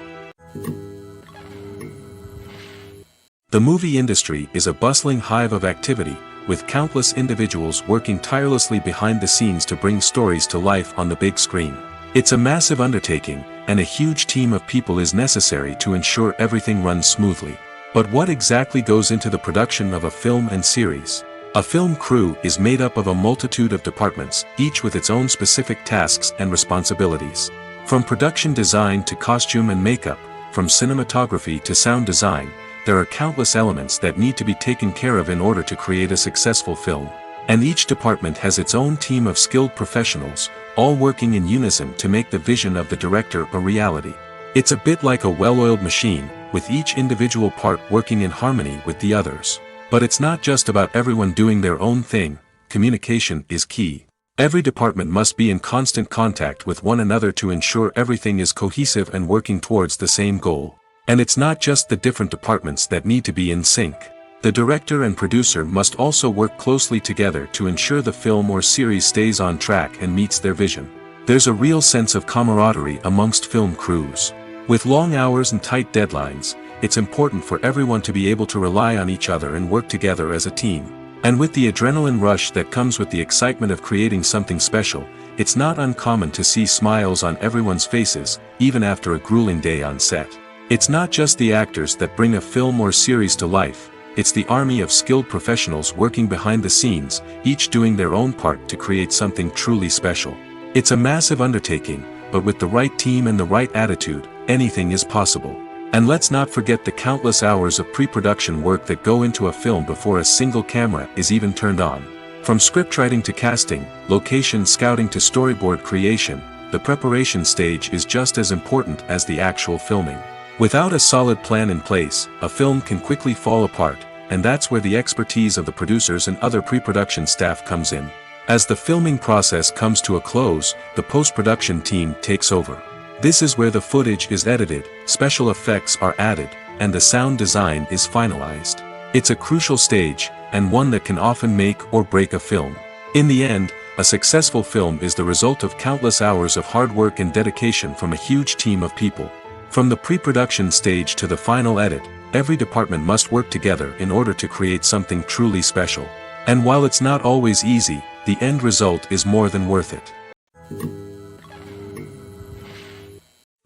The movie industry is a bustling hive of activity, with countless individuals working tirelessly behind the scenes to bring stories to life on the big screen. It's a massive undertaking, and a huge team of people is necessary to ensure everything runs smoothly. But what exactly goes into the production of a film and series? A film crew is made up of a multitude of departments, each with its own specific tasks and responsibilities. From production design to costume and makeup, from cinematography to sound design, there are countless elements that need to be taken care of in order to create a successful film. And each department has its own team of skilled professionals, all working in unison to make the vision of the director a reality. It's a bit like a well-oiled machine, with each individual part working in harmony with the others. But it's not just about everyone doing their own thing. Communication is key. Every department must be in constant contact with one another to ensure everything is cohesive and working towards the same goal. And it's not just the different departments that need to be in sync. The director and producer must also work closely together to ensure the film or series stays on track and meets their vision. There's a real sense of camaraderie amongst film crews. With long hours and tight deadlines, it's important for everyone to be able to rely on each other and work together as a team. And with the adrenaline rush that comes with the excitement of creating something special, it's not uncommon to see smiles on everyone's faces, even after a grueling day on set. It's not just the actors that bring a film or series to life, it's the army of skilled professionals working behind the scenes, each doing their own part to create something truly special. It's a massive undertaking, but with the right team and the right attitude, anything is possible. And let's not forget the countless hours of pre-production work that go into a film before a single camera is even turned on. From scriptwriting to casting, location scouting to storyboard creation, the preparation stage is just as important as the actual filming. Without a solid plan in place, a film can quickly fall apart, and that's where the expertise of the producers and other pre-production staff comes in. As the filming process comes to a close, the post-production team takes over. This is where the footage is edited, special effects are added, and the sound design is finalized. It's a crucial stage, and one that can often make or break a film. In the end, a successful film is the result of countless hours of hard work and dedication from a huge team of people. From the pre-production stage to the final edit, every department must work together in order to create something truly special. And while it's not always easy, the end result is more than worth it.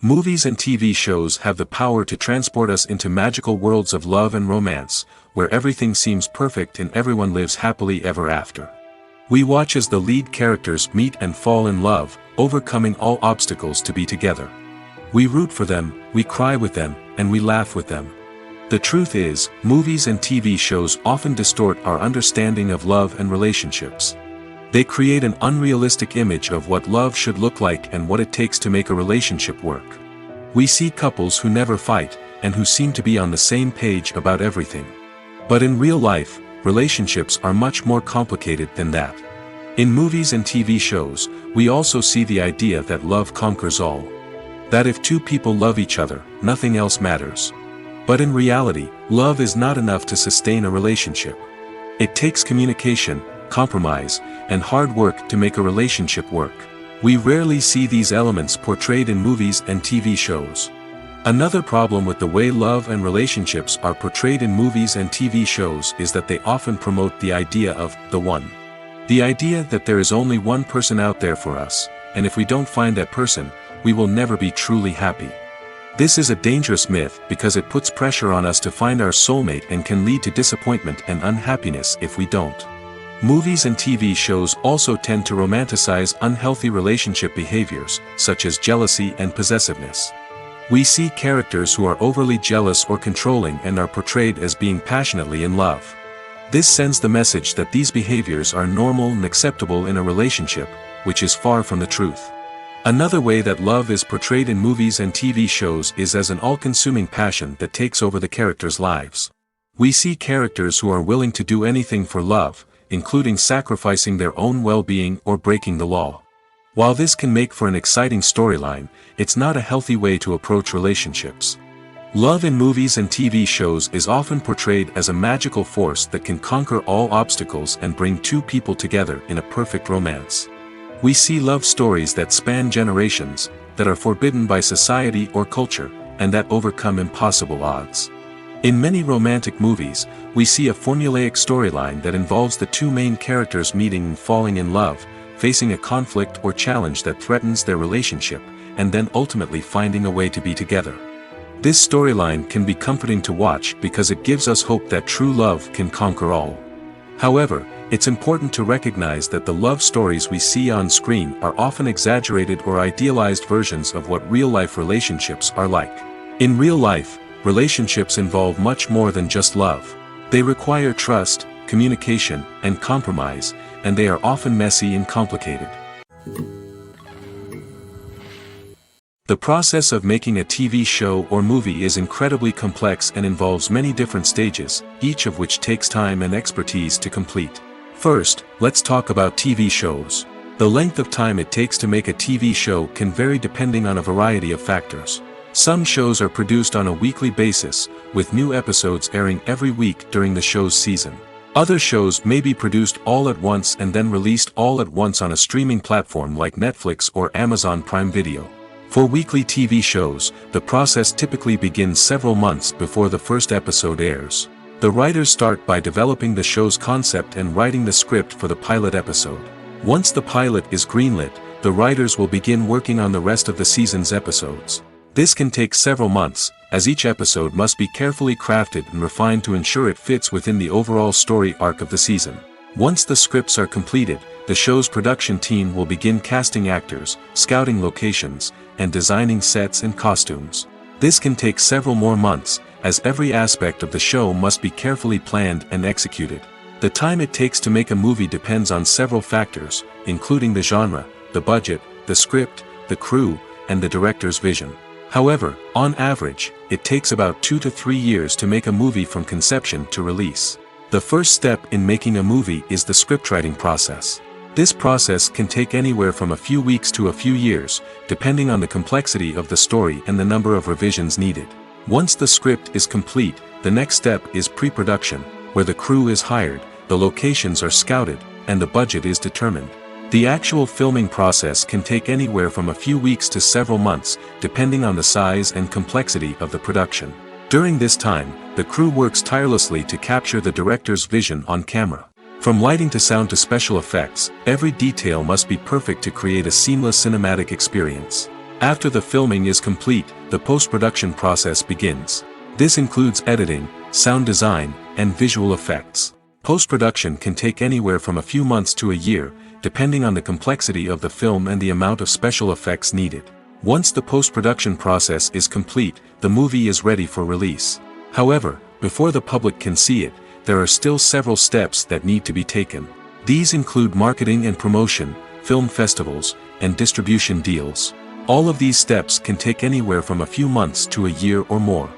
Movies and TV shows have the power to transport us into magical worlds of love and romance, where everything seems perfect and everyone lives happily ever after. We watch as the lead characters meet and fall in love, overcoming all obstacles to be together. We root for them, we cry with them, and we laugh with them. The truth is, movies and TV shows often distort our understanding of love and relationships. They create an unrealistic image of what love should look like and what it takes to make a relationship work. We see couples who never fight, and who seem to be on the same page about everything. But in real life, relationships are much more complicated than that. In movies and TV shows, we also see the idea that love conquers all. That if two people love each other, nothing else matters. But in reality, love is not enough to sustain a relationship. It takes communication, compromise, and hard work to make a relationship work. We rarely see these elements portrayed in movies and TV shows. Another problem with the way love and relationships are portrayed in movies and TV shows is that they often promote the idea of the one. The idea that there is only one person out there for us, and if we don't find that person, we will never be truly happy. This is a dangerous myth because it puts pressure on us to find our soulmate and can lead to disappointment and unhappiness if we don't. Movies and TV shows also tend to romanticize unhealthy relationship behaviors, such as jealousy and possessiveness. We see characters who are overly jealous or controlling and are portrayed as being passionately in love. This sends the message that these behaviors are normal and acceptable in a relationship, which is far from the truth. Another way that love is portrayed in movies and TV shows is as an all-consuming passion that takes over the characters' lives. We see characters who are willing to do anything for love, including sacrificing their own well-being or breaking the law. While this can make for an exciting storyline, it's not a healthy way to approach relationships. Love in movies and TV shows is often portrayed as a magical force that can conquer all obstacles and bring two people together in a perfect romance. We see love stories that span generations, that are forbidden by society or culture, and that overcome impossible odds. In many romantic movies, we see a formulaic storyline that involves the two main characters meeting and falling in love, facing a conflict or challenge that threatens their relationship, and then ultimately finding a way to be together. This storyline can be comforting to watch because it gives us hope that true love can conquer all. However, it's important to recognize that the love stories we see on screen are often exaggerated or idealized versions of what real-life relationships are like. In real life, relationships involve much more than just love. They require trust, communication, and compromise, and they are often messy and complicated. The process of making a TV show or movie is incredibly complex and involves many different stages, each of which takes time and expertise to complete. First, let's talk about TV shows. The length of time it takes to make a TV show can vary depending on a variety of factors. Some shows are produced on a weekly basis, with new episodes airing every week during the show's season. Other shows may be produced all at once and then released all at once on a streaming platform like Netflix or Amazon Prime Video. For weekly TV shows, the process typically begins several months before the first episode airs. The writers start by developing the show's concept and writing the script for the pilot episode. Once the pilot is greenlit, the writers will begin working on the rest of the season's episodes. This can take several months, as each episode must be carefully crafted and refined to ensure it fits within the overall story arc of the season. Once the scripts are completed, the show's production team will begin casting actors, scouting locations, and designing sets and costumes. This can take several more months, as every aspect of the show must be carefully planned and executed. The time it takes to make a movie depends on several factors, including the genre, the budget, the script, the crew, and the director's vision. However, on average, it takes about 2 to 3 years to make a movie from conception to release. The first step in making a movie is the scriptwriting process. This process can take anywhere from a few weeks to a few years, depending on the complexity of the story and the number of revisions needed. Once the script is complete, the next step is pre-production, where the crew is hired, the locations are scouted, and the budget is determined. The actual filming process can take anywhere from a few weeks to several months, depending on the size and complexity of the production. During this time, the crew works tirelessly to capture the director's vision on camera. From lighting to sound to special effects, every detail must be perfect to create a seamless cinematic experience. After the filming is complete, the post-production process begins. This includes editing, sound design, and visual effects. Post-production can take anywhere from a few months to a year, depending on the complexity of the film and the amount of special effects needed. Once the post-production process is complete, the movie is ready for release. However, before the public can see it, there are still several steps that need to be taken. These include marketing and promotion, film festivals, and distribution deals. All of these steps can take anywhere from a few months to a year or more.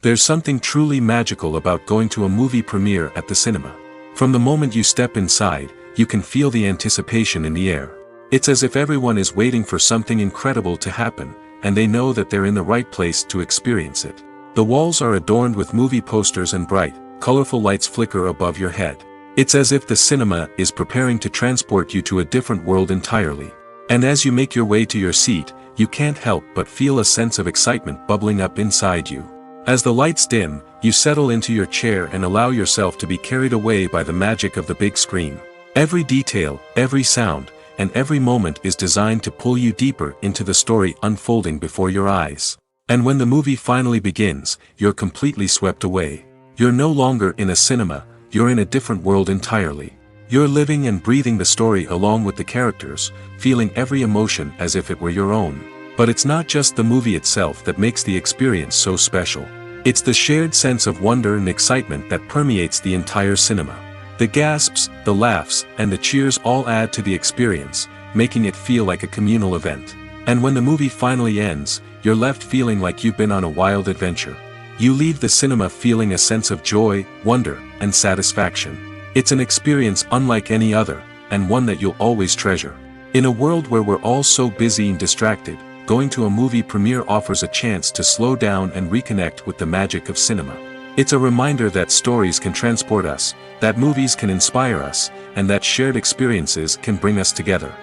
There's something truly magical about going to a movie premiere at the cinema. From the moment you step inside, you can feel the anticipation in the air. It's as if everyone is waiting for something incredible to happen, and they know that they're in the right place to experience it. The walls are adorned with movie posters and bright, colorful lights flicker above your head. It's as if the cinema is preparing to transport you to a different world entirely. And as you make your way to your seat, you can't help but feel a sense of excitement bubbling up inside you. As the lights dim, you settle into your chair and allow yourself to be carried away by the magic of the big screen. Every detail, every sound, and every moment is designed to pull you deeper into the story unfolding before your eyes. And when the movie finally begins, you're completely swept away. You're no longer in a cinema, you're in a different world entirely. You're living and breathing the story along with the characters, feeling every emotion as if it were your own. But it's not just the movie itself that makes the experience so special. It's the shared sense of wonder and excitement that permeates the entire cinema. The gasps, the laughs, and the cheers all add to the experience, making it feel like a communal event. And when the movie finally ends, you're left feeling like you've been on a wild adventure. You leave the cinema feeling a sense of joy, wonder, and satisfaction. It's an experience unlike any other, and one that you'll always treasure. In a world where we're all so busy and distracted, going to a movie premiere offers a chance to slow down and reconnect with the magic of cinema. It's a reminder that stories can transport us, that movies can inspire us, and that shared experiences can bring us together.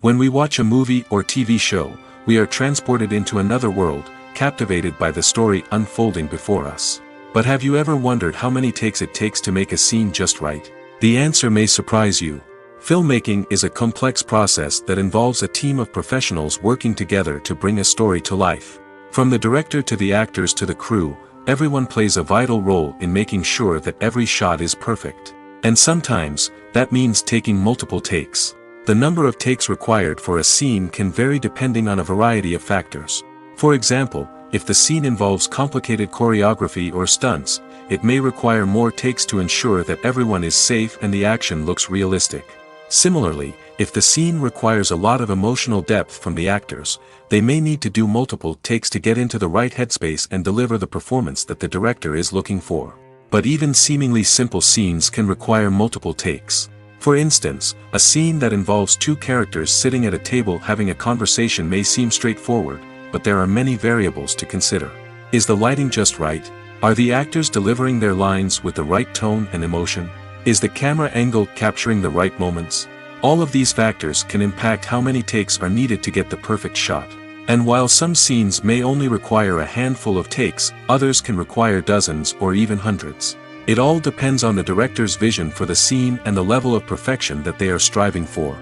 When we watch a movie or TV show, we are transported into another world, captivated by the story unfolding before us. But have you ever wondered how many takes it takes to make a scene just right? The answer may surprise you. Filmmaking is a complex process that involves a team of professionals working together to bring a story to life. From the director to the actors to the crew, everyone plays a vital role in making sure that every shot is perfect. And sometimes, that means taking multiple takes. The number of takes required for a scene can vary depending on a variety of factors. For example, if the scene involves complicated choreography or stunts, it may require more takes to ensure that everyone is safe and the action looks realistic. Similarly, if the scene requires a lot of emotional depth from the actors, they may need to do multiple takes to get into the right headspace and deliver the performance that the director is looking for. But even seemingly simple scenes can require multiple takes. For instance, a scene that involves two characters sitting at a table having a conversation may seem straightforward, but there are many variables to consider. Is the lighting just right? Are the actors delivering their lines with the right tone and emotion? Is the camera angle capturing the right moments? All of these factors can impact how many takes are needed to get the perfect shot. And while some scenes may only require a handful of takes, others can require dozens or even hundreds. It all depends on the director's vision for the scene and the level of perfection that they are striving for.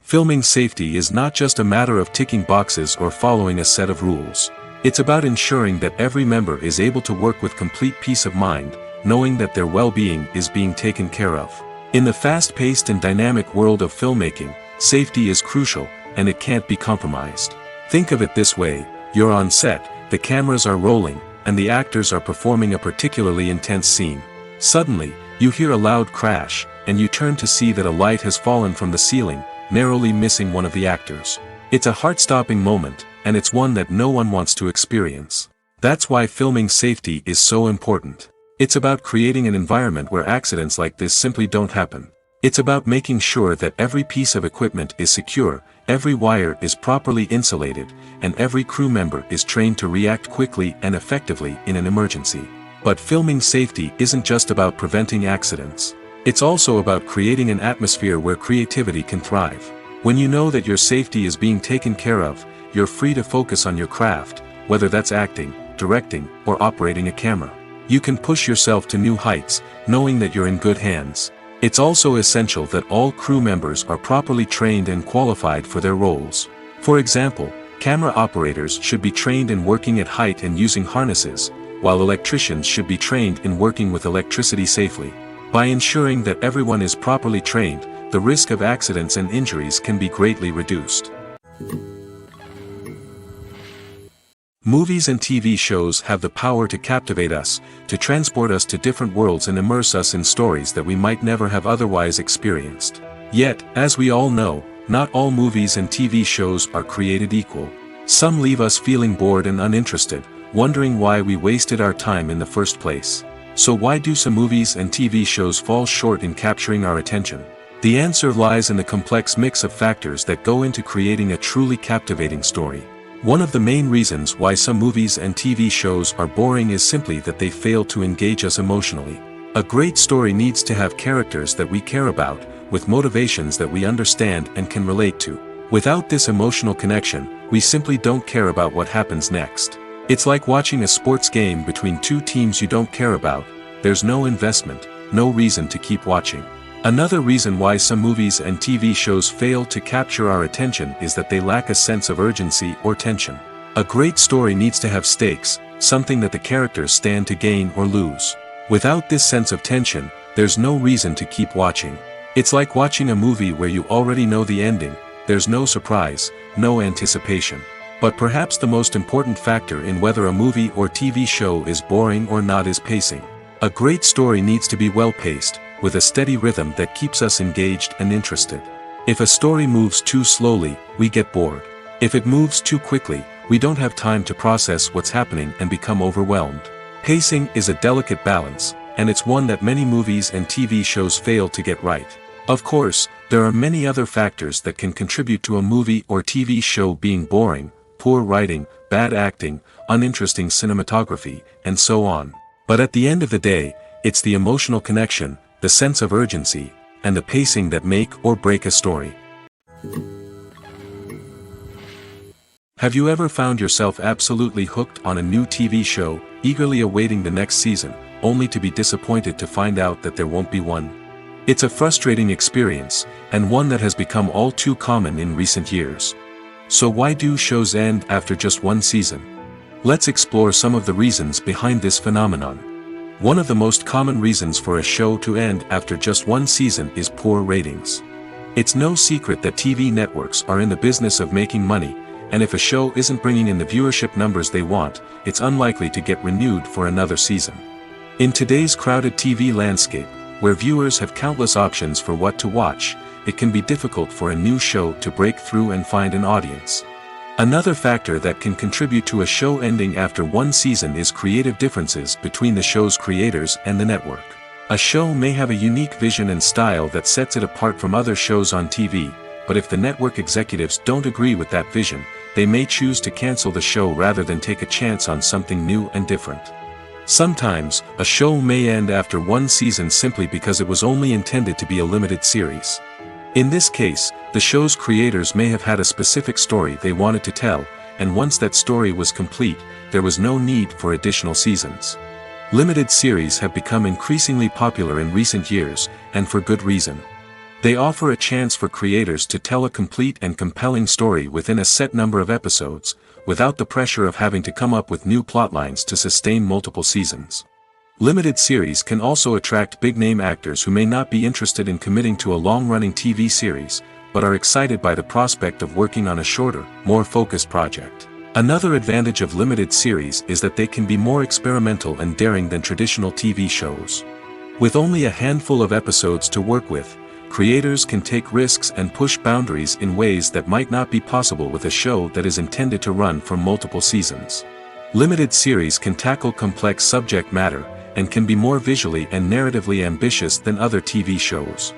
Filming safety is not just a matter of ticking boxes or following a set of rules. It's about ensuring that every member is able to work with complete peace of mind, knowing that their well-being is being taken care of. In the fast-paced and dynamic world of filmmaking, safety is crucial, and it can't be compromised. Think of it this way: you're on set, the cameras are rolling, and the actors are performing a particularly intense scene. Suddenly, you hear a loud crash, and you turn to see that a light has fallen from the ceiling, narrowly missing one of the actors. It's a heart-stopping moment, and it's one that no one wants to experience. That's why filming safety is so important. It's about creating an environment where accidents like this simply don't happen. It's about making sure that every piece of equipment is secure, every wire is properly insulated, and every crew member is trained to react quickly and effectively in an emergency. But filming safety isn't just about preventing accidents. It's also about creating an atmosphere where creativity can thrive. When you know that your safety is being taken care of, you're free to focus on your craft, whether that's acting, directing, or operating a camera. You can push yourself to new heights, knowing that you're in good hands. It's also essential that all crew members are properly trained and qualified for their roles. For example, camera operators should be trained in working at height and using harnesses, while electricians should be trained in working with electricity safely. By ensuring that everyone is properly trained, the risk of accidents and injuries can be greatly reduced. Movies and TV shows have the power to captivate us, to transport us to different worlds and immerse us in stories that we might never have otherwise experienced. Yet, as we all know, not all movies and TV shows are created equal. Some leave us feeling bored and uninterested, wondering why we wasted our time in the first place. So why do some movies and TV shows fall short in capturing our attention? The answer lies in the complex mix of factors that go into creating a truly captivating story. One of the main reasons why some movies and TV shows are boring is simply that they fail to engage us emotionally. A great story needs to have characters that we care about, with motivations that we understand and can relate to. Without this emotional connection, we simply don't care about what happens next. It's like watching a sports game between two teams you don't care about, there's no investment, no reason to keep watching. Another reason why some movies and TV shows fail to capture our attention is that they lack a sense of urgency or tension. A great story needs to have stakes, something that the characters stand to gain or lose. Without this sense of tension, there's no reason to keep watching. It's like watching a movie where you already know the ending, there's no surprise, no anticipation. But perhaps the most important factor in whether a movie or TV show is boring or not is pacing. A great story needs to be well paced, with a steady rhythm that keeps us engaged and interested. If a story moves too slowly, we get bored. If it moves too quickly, we don't have time to process what's happening and become overwhelmed. Pacing is a delicate balance, and it's one that many movies and TV shows fail to get right. Of course, there are many other factors that can contribute to a movie or TV show being boring: poor writing, bad acting, uninteresting cinematography, and so on. But at the end of the day, it's the emotional connection, the sense of urgency, and the pacing that make or break a story. Have you ever found yourself absolutely hooked on a new TV show, eagerly awaiting the next season, only to be disappointed to find out that there won't be one? It's a frustrating experience, and one that has become all too common in recent years. So why do shows end after just one season? Let's explore some of the reasons behind this phenomenon. One of the most common reasons for a show to end after just one season is poor ratings. It's no secret that TV networks are in the business of making money, and if a show isn't bringing in the viewership numbers they want, it's unlikely to get renewed for another season. In today's crowded TV landscape, where viewers have countless options for what to watch, it can be difficult for a new show to break through and find an audience. Another factor that can contribute to a show ending after one season is creative differences between the show's creators and the network. A show may have a unique vision and style that sets it apart from other shows on TV, but if the network executives don't agree with that vision, they may choose to cancel the show rather than take a chance on something new and different. Sometimes, a show may end after one season simply because it was only intended to be a limited series. In this case, the show's creators may have had a specific story they wanted to tell, and once that story was complete, there was no need for additional seasons. Limited series have become increasingly popular in recent years, and for good reason. They offer a chance for creators to tell a complete and compelling story within a set number of episodes, without the pressure of having to come up with new plotlines to sustain multiple seasons. Limited series can also attract big-name actors who may not be interested in committing to a long-running TV series, but are excited by the prospect of working on a shorter, more focused project. Another advantage of limited series is that they can be more experimental and daring than traditional TV shows. With only a handful of episodes to work with, creators can take risks and push boundaries in ways that might not be possible with a show that is intended to run for multiple seasons. Limited series can tackle complex subject matter, and can be more visually and narratively ambitious than other TV shows.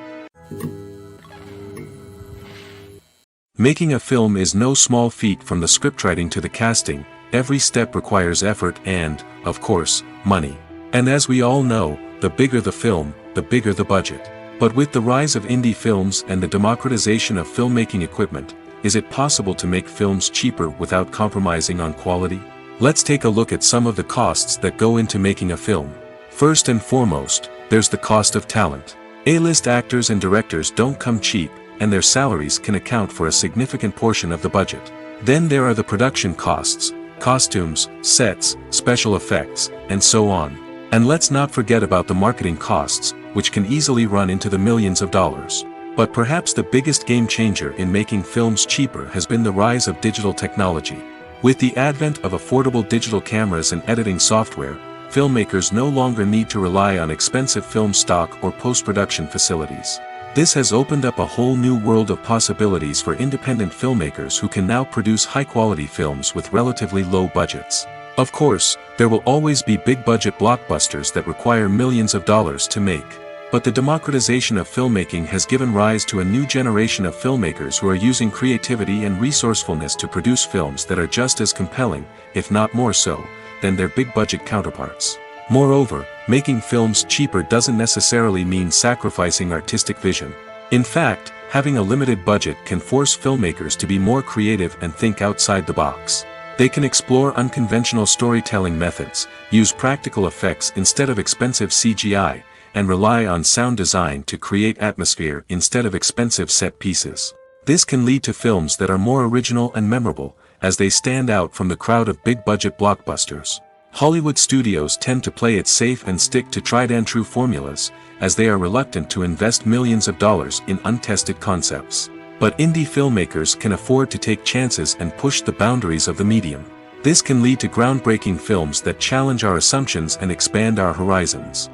Making a film is no small feat. From the scriptwriting to the casting, every step requires effort and, of course, money. And as we all know, the bigger the film, the bigger the budget. But with the rise of indie films and the democratization of filmmaking equipment, is it possible to make films cheaper without compromising on quality? Let's take a look at some of the costs that go into making a film. First and foremost, there's the cost of talent. A-list actors and directors don't come cheap, and their salaries can account for a significant portion of the budget. Then there are the production costs, costumes, sets, special effects, and so on. And let's not forget about the marketing costs, which can easily run into the millions of dollars. But perhaps the biggest game changer in making films cheaper has been the rise of digital technology. With the advent of affordable digital cameras and editing software, filmmakers no longer need to rely on expensive film stock or post-production facilities. This has opened up a whole new world of possibilities for independent filmmakers who can now produce high-quality films with relatively low budgets. Of course, there will always be big-budget blockbusters that require millions of dollars to make. But the democratization of filmmaking has given rise to a new generation of filmmakers who are using creativity and resourcefulness to produce films that are just as compelling, if not more so, than their big-budget counterparts. Moreover, making films cheaper doesn't necessarily mean sacrificing artistic vision. In fact, having a limited budget can force filmmakers to be more creative and think outside the box. They can explore unconventional storytelling methods, use practical effects instead of expensive CGI, and rely on sound design to create atmosphere instead of expensive set pieces. This can lead to films that are more original and memorable, as they stand out from the crowd of big-budget blockbusters. Hollywood studios tend to play it safe and stick to tried-and-true formulas, as they are reluctant to invest millions of dollars in untested concepts. But indie filmmakers can afford to take chances and push the boundaries of the medium. This can lead to groundbreaking films that challenge our assumptions and expand our horizons.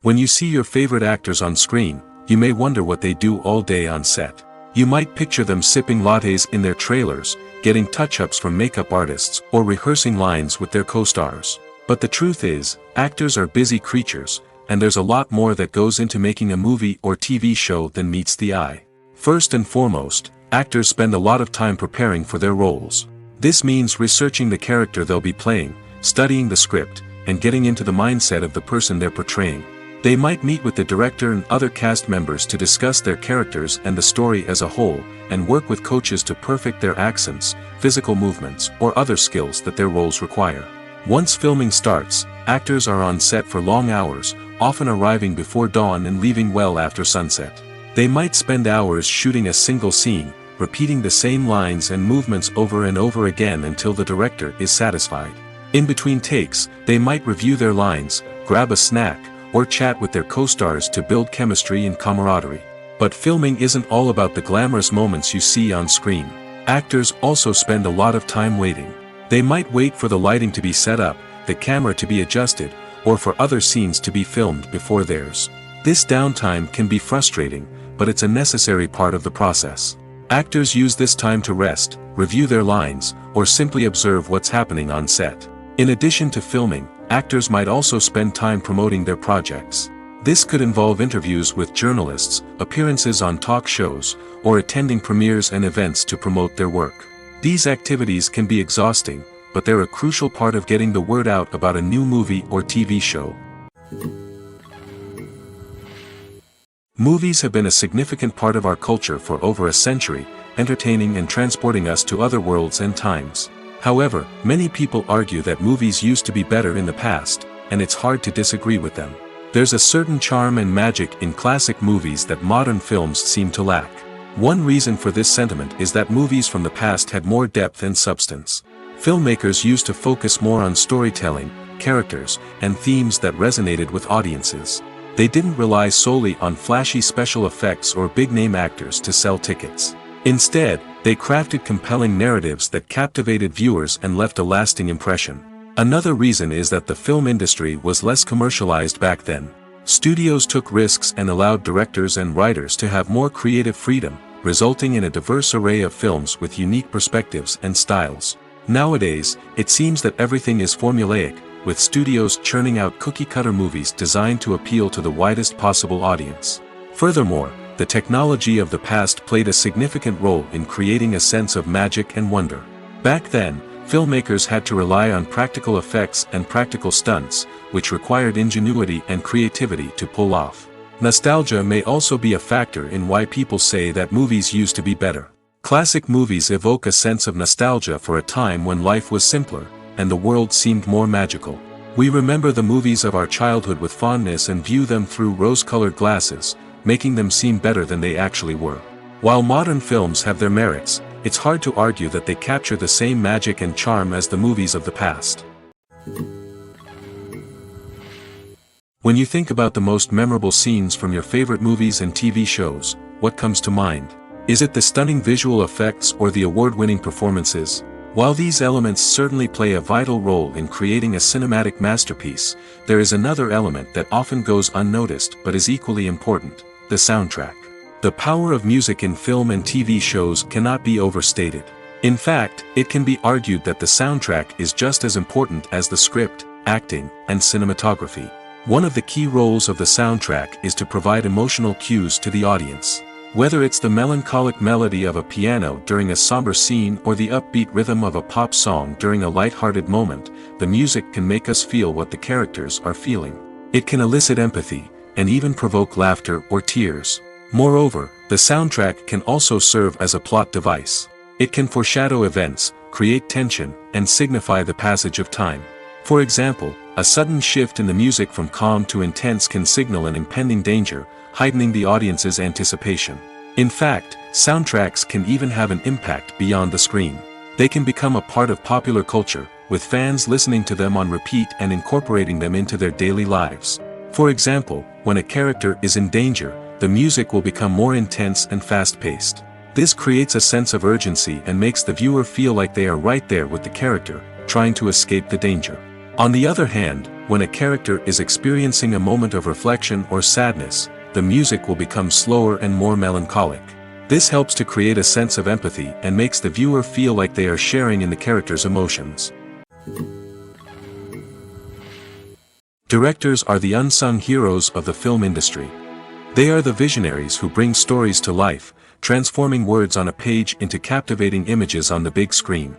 When you see your favorite actors on screen, you may wonder what they do all day on set. You might picture them sipping lattes in their trailers, getting touch-ups from makeup artists, or rehearsing lines with their co-stars. But the truth is, actors are busy creatures, and there's a lot more that goes into making a movie or TV show than meets the eye. First and foremost, actors spend a lot of time preparing for their roles. This means researching the character they'll be playing, studying the script, and getting into the mindset of the person they're portraying. They might meet with the director and other cast members to discuss their characters and the story as a whole, and work with coaches to perfect their accents, physical movements, or other skills that their roles require. Once filming starts, actors are on set for long hours, often arriving before dawn and leaving well after sunset. They might spend hours shooting a single scene, repeating the same lines and movements over and over again until the director is satisfied. In between takes, they might review their lines, grab a snack, or chat with their co-stars to build chemistry and camaraderie. But filming isn't all about the glamorous moments you see on screen. Actors also spend a lot of time waiting. They might wait for the lighting to be set up, the camera to be adjusted, or for other scenes to be filmed before theirs. This downtime can be frustrating, but it's a necessary part of the process. Actors use this time to rest, review their lines, or simply observe what's happening on set. In addition to filming, actors might also spend time promoting their projects. This could involve interviews with journalists, appearances on talk shows, or attending premieres and events to promote their work. These activities can be exhausting, but they're a crucial part of getting the word out about a new movie or TV show. Movies have been a significant part of our culture for over a century, entertaining and transporting us to other worlds and times. However, many people argue that movies used to be better in the past, and it's hard to disagree with them. There's a certain charm and magic in classic movies that modern films seem to lack. One reason for this sentiment is that movies from the past had more depth and substance. Filmmakers used to focus more on storytelling, characters, and themes that resonated with audiences. They didn't rely solely on flashy special effects or big-name actors to sell tickets. Instead, they crafted compelling narratives that captivated viewers and left a lasting impression. Another reason is that the film industry was less commercialized back then. Studios took risks and allowed directors and writers to have more creative freedom, resulting in a diverse array of films with unique perspectives and styles. Nowadays, it seems that everything is formulaic, with studios churning out cookie-cutter movies designed to appeal to the widest possible audience. Furthermore, the technology of the past played a significant role in creating a sense of magic and wonder. Back then, filmmakers had to rely on practical effects and practical stunts, which required ingenuity and creativity to pull off. Nostalgia may also be a factor in why people say that movies used to be better. Classic movies evoke a sense of nostalgia for a time when life was simpler, and the world seemed more magical. We remember the movies of our childhood with fondness and view them through rose-colored glasses, making them seem better than they actually were. While modern films have their merits, it's hard to argue that they capture the same magic and charm as the movies of the past. When you think about the most memorable scenes from your favorite movies and TV shows, what comes to mind? Is it the stunning visual effects or the award-winning performances? While these elements certainly play a vital role in creating a cinematic masterpiece, there is another element that often goes unnoticed but is equally important: the soundtrack. The power of music in film and TV shows cannot be overstated. In fact, it can be argued that the soundtrack is just as important as the script, acting, and cinematography. One of the key roles of the soundtrack is to provide emotional cues to the audience. Whether it's the melancholic melody of a piano during a somber scene or the upbeat rhythm of a pop song during a light-hearted moment, the music can make us feel what the characters are feeling. It can elicit empathy, and even provoke laughter or tears. Moreover, the soundtrack can also serve as a plot device. It can foreshadow events, create tension, and signify the passage of time. For example, a sudden shift in the music from calm to intense can signal an impending danger, heightening the audience's anticipation. In fact, soundtracks can even have an impact beyond the screen. They can become a part of popular culture, with fans listening to them on repeat and incorporating them into their daily lives. For example, when a character is in danger, the music will become more intense and fast-paced. This creates a sense of urgency and makes the viewer feel like they are right there with the character, trying to escape the danger. On the other hand, when a character is experiencing a moment of reflection or sadness, the music will become slower and more melancholic. This helps to create a sense of empathy and makes the viewer feel like they are sharing in the character's emotions. Directors are the unsung heroes of the film industry. They are the visionaries who bring stories to life, transforming words on a page into captivating images on the big screen.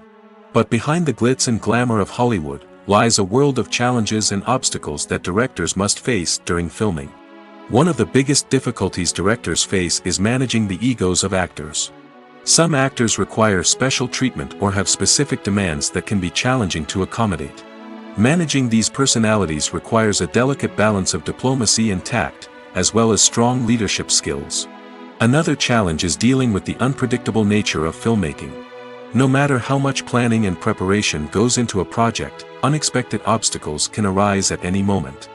But behind the glitz and glamour of Hollywood lies a world of challenges and obstacles that directors must face during filming. One of the biggest difficulties directors face is managing the egos of actors. Some actors require special treatment or have specific demands that can be challenging to accommodate. Managing these personalities requires a delicate balance of diplomacy and tact, as well as strong leadership skills. Another challenge is dealing with the unpredictable nature of filmmaking. No matter how much planning and preparation goes into a project, unexpected obstacles can arise at any moment.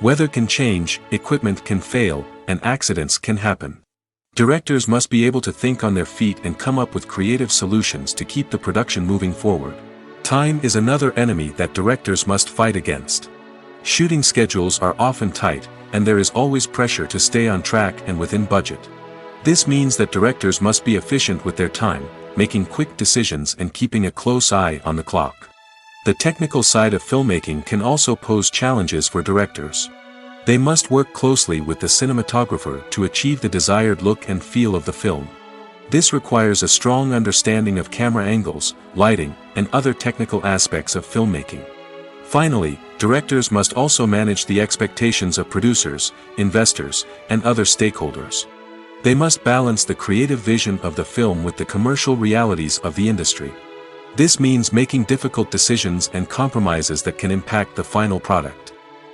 Weather can change, equipment can fail, and accidents can happen. Directors must be able to think on their feet and come up with creative solutions to keep the production moving forward. Time is another enemy that directors must fight against. Shooting schedules are often tight, and there is always pressure to stay on track and within budget. This means that directors must be efficient with their time, making quick decisions and keeping a close eye on the clock. The technical side of filmmaking can also pose challenges for directors. They must work closely with the cinematographer to achieve the desired look and feel of the film. This requires a strong understanding of camera angles, lighting, and other technical aspects of filmmaking. Finally, directors must also manage the expectations of producers, investors, and other stakeholders. They must balance the creative vision of the film with the commercial realities of the industry. This means making difficult decisions and compromises that can impact the final product.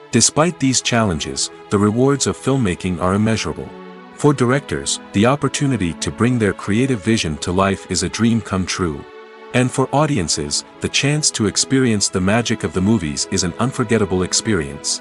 Despite these challenges, the rewards of filmmaking are immeasurable. For directors, the opportunity to bring their creative vision to life is a dream come true. And for audiences, the chance to experience the magic of the movies is an unforgettable experience.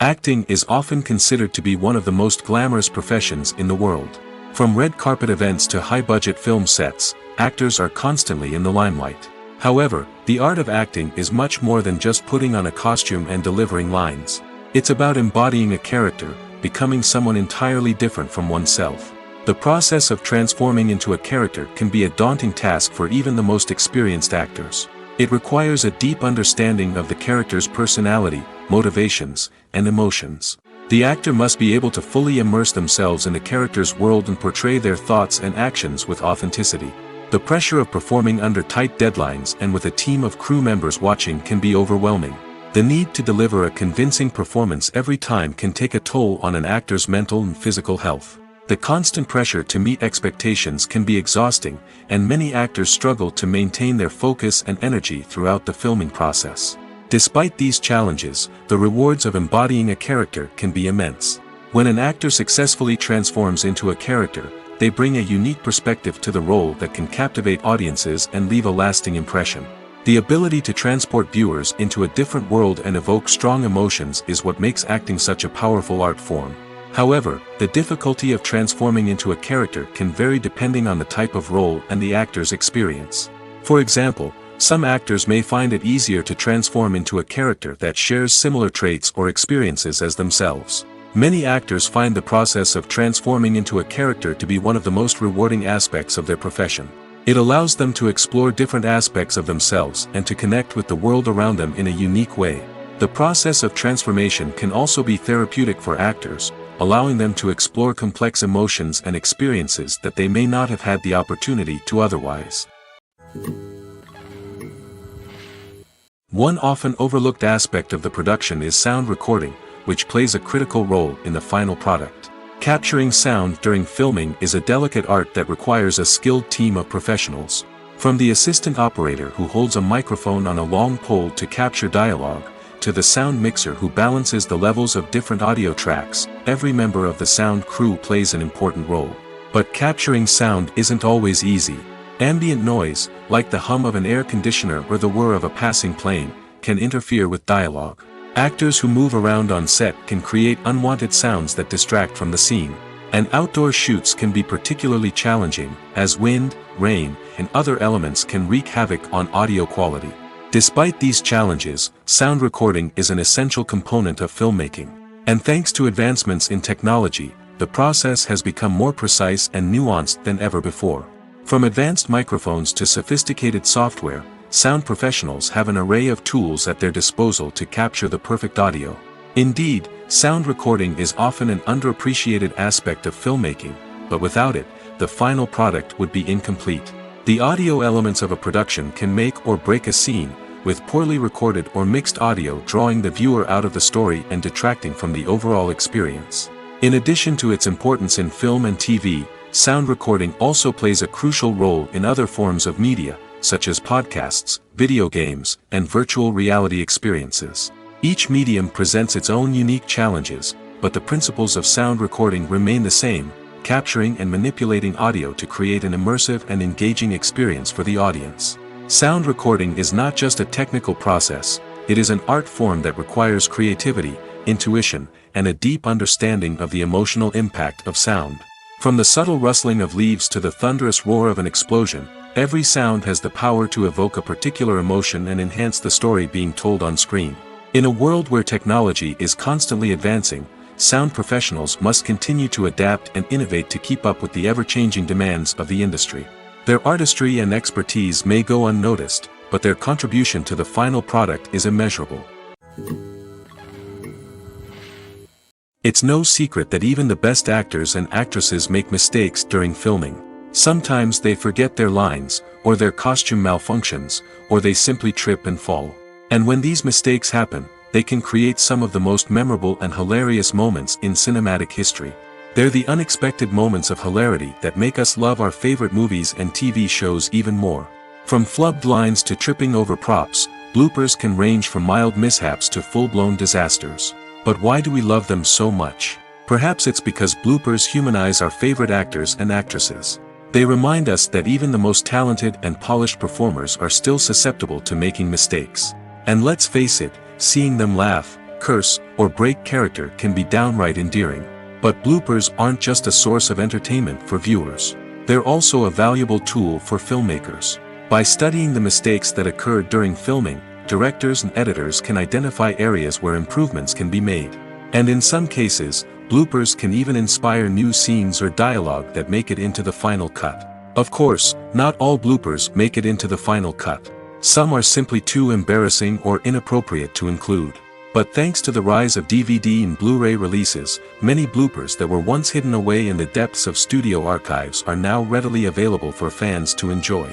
Acting is often considered to be one of the most glamorous professions in the world. From red carpet events to high-budget film sets, actors are constantly in the limelight. However, the art of acting is much more than just putting on a costume and delivering lines. It's about embodying a character, becoming someone entirely different from oneself. The process of transforming into a character can be a daunting task for even the most experienced actors. It requires a deep understanding of the character's personality, motivations, and emotions. The actor must be able to fully immerse themselves in the character's world and portray their thoughts and actions with authenticity. The pressure of performing under tight deadlines and with a team of crew members watching can be overwhelming. The need to deliver a convincing performance every time can take a toll on an actor's mental and physical health. The constant pressure to meet expectations can be exhausting, and many actors struggle to maintain their focus and energy throughout the filming process. Despite these challenges, the rewards of embodying a character can be immense. When an actor successfully transforms into a character, they bring a unique perspective to the role that can captivate audiences and leave a lasting impression. The ability to transport viewers into a different world and evoke strong emotions is what makes acting such a powerful art form. However, the difficulty of transforming into a character can vary depending on the type of role and the actor's experience. For example, some actors may find it easier to transform into a character that shares similar traits or experiences as themselves. Many actors find the process of transforming into a character to be one of the most rewarding aspects of their profession. It allows them to explore different aspects of themselves and to connect with the world around them in a unique way. The process of transformation can also be therapeutic for actors, allowing them to explore complex emotions and experiences that they may not have had the opportunity to otherwise. One often overlooked aspect of the production is sound recording, which plays a critical role in the final product. Capturing sound during filming is a delicate art that requires a skilled team of professionals. From the assistant operator who holds a microphone on a long pole to capture dialogue, to the sound mixer who balances the levels of different audio tracks, every member of the sound crew plays an important role. But capturing sound isn't always easy. Ambient noise, like the hum of an air conditioner or the whir of a passing plane, can interfere with dialogue. Actors who move around on set can create unwanted sounds that distract from the scene. And outdoor shoots can be particularly challenging, as wind, rain, and other elements can wreak havoc on audio quality. Despite these challenges, sound recording is an essential component of filmmaking. And thanks to advancements in technology, the process has become more precise and nuanced than ever before. From advanced microphones to sophisticated software, sound professionals have an array of tools at their disposal to capture the perfect audio. Indeed, sound recording is often an underappreciated aspect of filmmaking, but without it, the final product would be incomplete. The audio elements of a production can make or break a scene, with poorly recorded or mixed audio drawing the viewer out of the story and detracting from the overall experience. In addition to its importance in film and TV, sound recording also plays a crucial role in other forms of media, such as podcasts, video games, and virtual reality experiences. Each medium presents its own unique challenges, but the principles of sound recording remain the same, capturing and manipulating audio to create an immersive and engaging experience for the audience. Sound recording is not just a technical process, it is an art form that requires creativity, intuition, and a deep understanding of the emotional impact of sound. From the subtle rustling of leaves to the thunderous roar of an explosion, every sound has the power to evoke a particular emotion and enhance the story being told on screen. In a world where technology is constantly advancing, sound professionals must continue to adapt and innovate to keep up with the ever-changing demands of the industry. Their artistry and expertise may go unnoticed, but their contribution to the final product is immeasurable. It's no secret that even the best actors and actresses make mistakes during filming. Sometimes they forget their lines, or their costume malfunctions, or they simply trip and fall. And when these mistakes happen, they can create some of the most memorable and hilarious moments in cinematic history. They're the unexpected moments of hilarity that make us love our favorite movies and TV shows even more. From flubbed lines to tripping over props, bloopers can range from mild mishaps to full-blown disasters. But why do we love them so much? Perhaps it's because bloopers humanize our favorite actors and actresses. They remind us that even the most talented and polished performers are still susceptible to making mistakes. And let's face it, seeing them laugh, curse, or break character can be downright endearing. But bloopers aren't just a source of entertainment for viewers. They're also a valuable tool for filmmakers. By studying the mistakes that occurred during filming, directors and editors can identify areas where improvements can be made. And in some cases, bloopers can even inspire new scenes or dialogue that make it into the final cut. Of course, not all bloopers make it into the final cut. Some are simply too embarrassing or inappropriate to include. But thanks to the rise of DVD and Blu-ray releases, many bloopers that were once hidden away in the depths of studio archives are now readily available for fans to enjoy.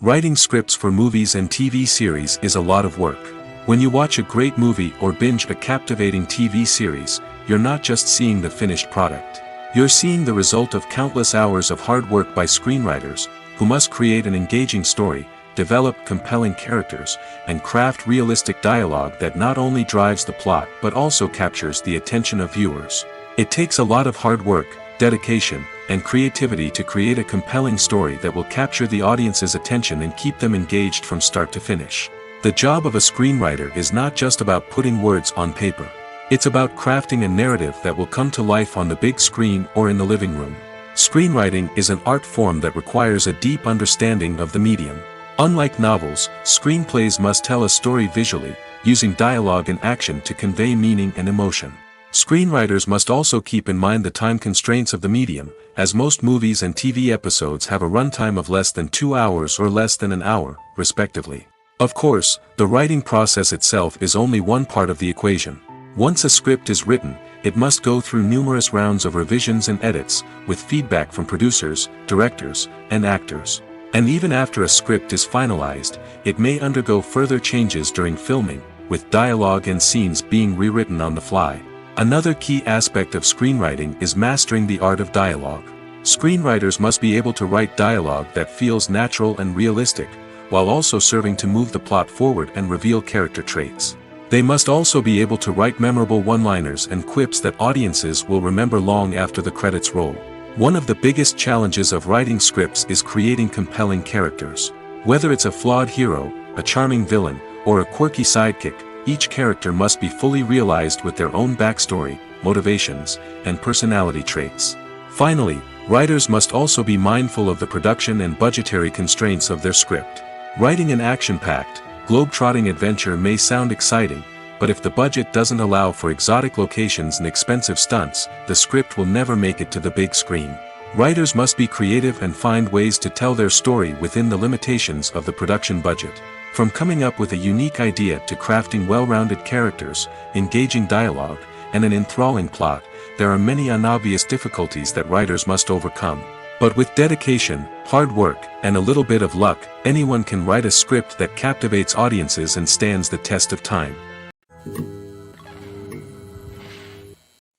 Writing scripts for movies and TV series is a lot of work. When you watch a great movie or binge a captivating TV series, you're not just seeing the finished product. You're seeing the result of countless hours of hard work by screenwriters, who must create an engaging story, develop compelling characters, and craft realistic dialogue that not only drives the plot but also captures the attention of viewers. It takes a lot of hard work, dedication, and creativity to create a compelling story that will capture the audience's attention and keep them engaged from start to finish. The job of a screenwriter is not just about putting words on paper. It's about crafting a narrative that will come to life on the big screen or in the living room. Screenwriting is an art form that requires a deep understanding of the medium. Unlike novels, screenplays must tell a story visually, using dialogue and action to convey meaning and emotion. Screenwriters must also keep in mind the time constraints of the medium, as most movies and TV episodes have a runtime of less than 2 hours or less than an hour, respectively. Of course, the writing process itself is only one part of the equation. Once a script is written, it must go through numerous rounds of revisions and edits, with feedback from producers, directors, and actors. And even after a script is finalized, it may undergo further changes during filming, with dialogue and scenes being rewritten on the fly. Another key aspect of screenwriting is mastering the art of dialogue. Screenwriters must be able to write dialogue that feels natural and realistic, while also serving to move the plot forward and reveal character traits. They must also be able to write memorable one-liners and quips that audiences will remember long after the credits roll. One of the biggest challenges of writing scripts is creating compelling characters. Whether it's a flawed hero, a charming villain, or a quirky sidekick, each character must be fully realized with their own backstory, motivations, and personality traits. Finally, writers must also be mindful of the production and budgetary constraints of their script. Writing an action-packed, globe-trotting adventure may sound exciting, but if the budget doesn't allow for exotic locations and expensive stunts, the script will never make it to the big screen. Writers must be creative and find ways to tell their story within the limitations of the production budget. From coming up with a unique idea to crafting well-rounded characters, engaging dialogue, and an enthralling plot, there are many unobvious difficulties that writers must overcome. But with dedication, hard work, and a little bit of luck, anyone can write a script that captivates audiences and stands the test of time.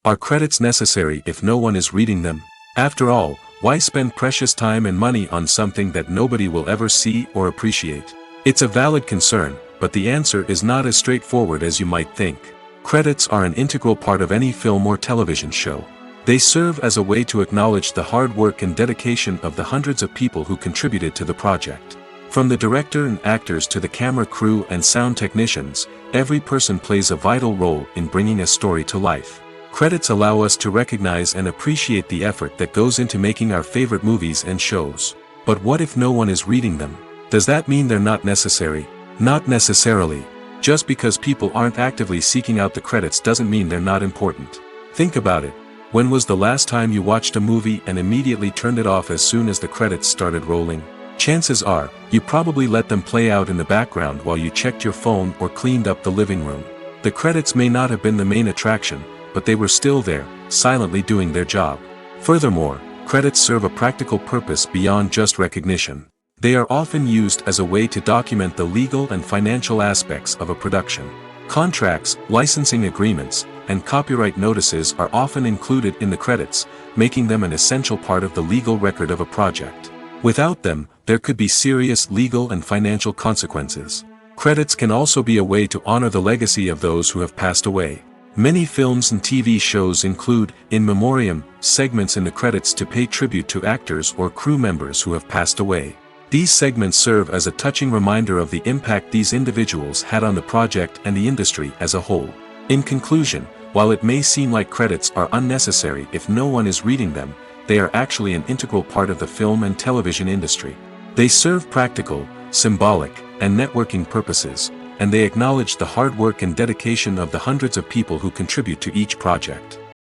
Are credits necessary if no one is reading them? After all, why spend precious time and money on something that nobody will ever see or appreciate? It's a valid concern, but the answer is not as straightforward as you might think. Credits are an integral part of any film or television show. They serve as a way to acknowledge the hard work and dedication of the hundreds of people who contributed to the project. From the director and actors to the camera crew and sound technicians, every person plays a vital role in bringing a story to life. Credits allow us to recognize and appreciate the effort that goes into making our favorite movies and shows. But what if no one is reading them? Does that mean they're not necessary? Not necessarily. Just because people aren't actively seeking out the credits doesn't mean they're not important. Think about it. When was the last time you watched a movie and immediately turned it off as soon as the credits started rolling? Chances are, you probably let them play out in the background while you checked your phone or cleaned up the living room. The credits may not have been the main attraction, but they were still there, silently doing their job. Furthermore, credits serve a practical purpose beyond just recognition. They are often used as a way to document the legal and financial aspects of a production. Contracts, licensing agreements, and copyright notices are often included in the credits, making them an essential part of the legal record of a project. Without them, there could be serious legal and financial consequences. Credits can also be a way to honor the legacy of those who have passed away. Many films and TV shows include, in memoriam, segments in the credits to pay tribute to actors or crew members who have passed away. These segments serve as a touching reminder of the impact these individuals had on the project and the industry as a whole. In conclusion, while it may seem like credits are unnecessary if no one is reading them, they are actually an integral part of the film and television industry. They serve practical, symbolic, and networking purposes, and they acknowledge the hard work and dedication of the hundreds of people who contribute to each project.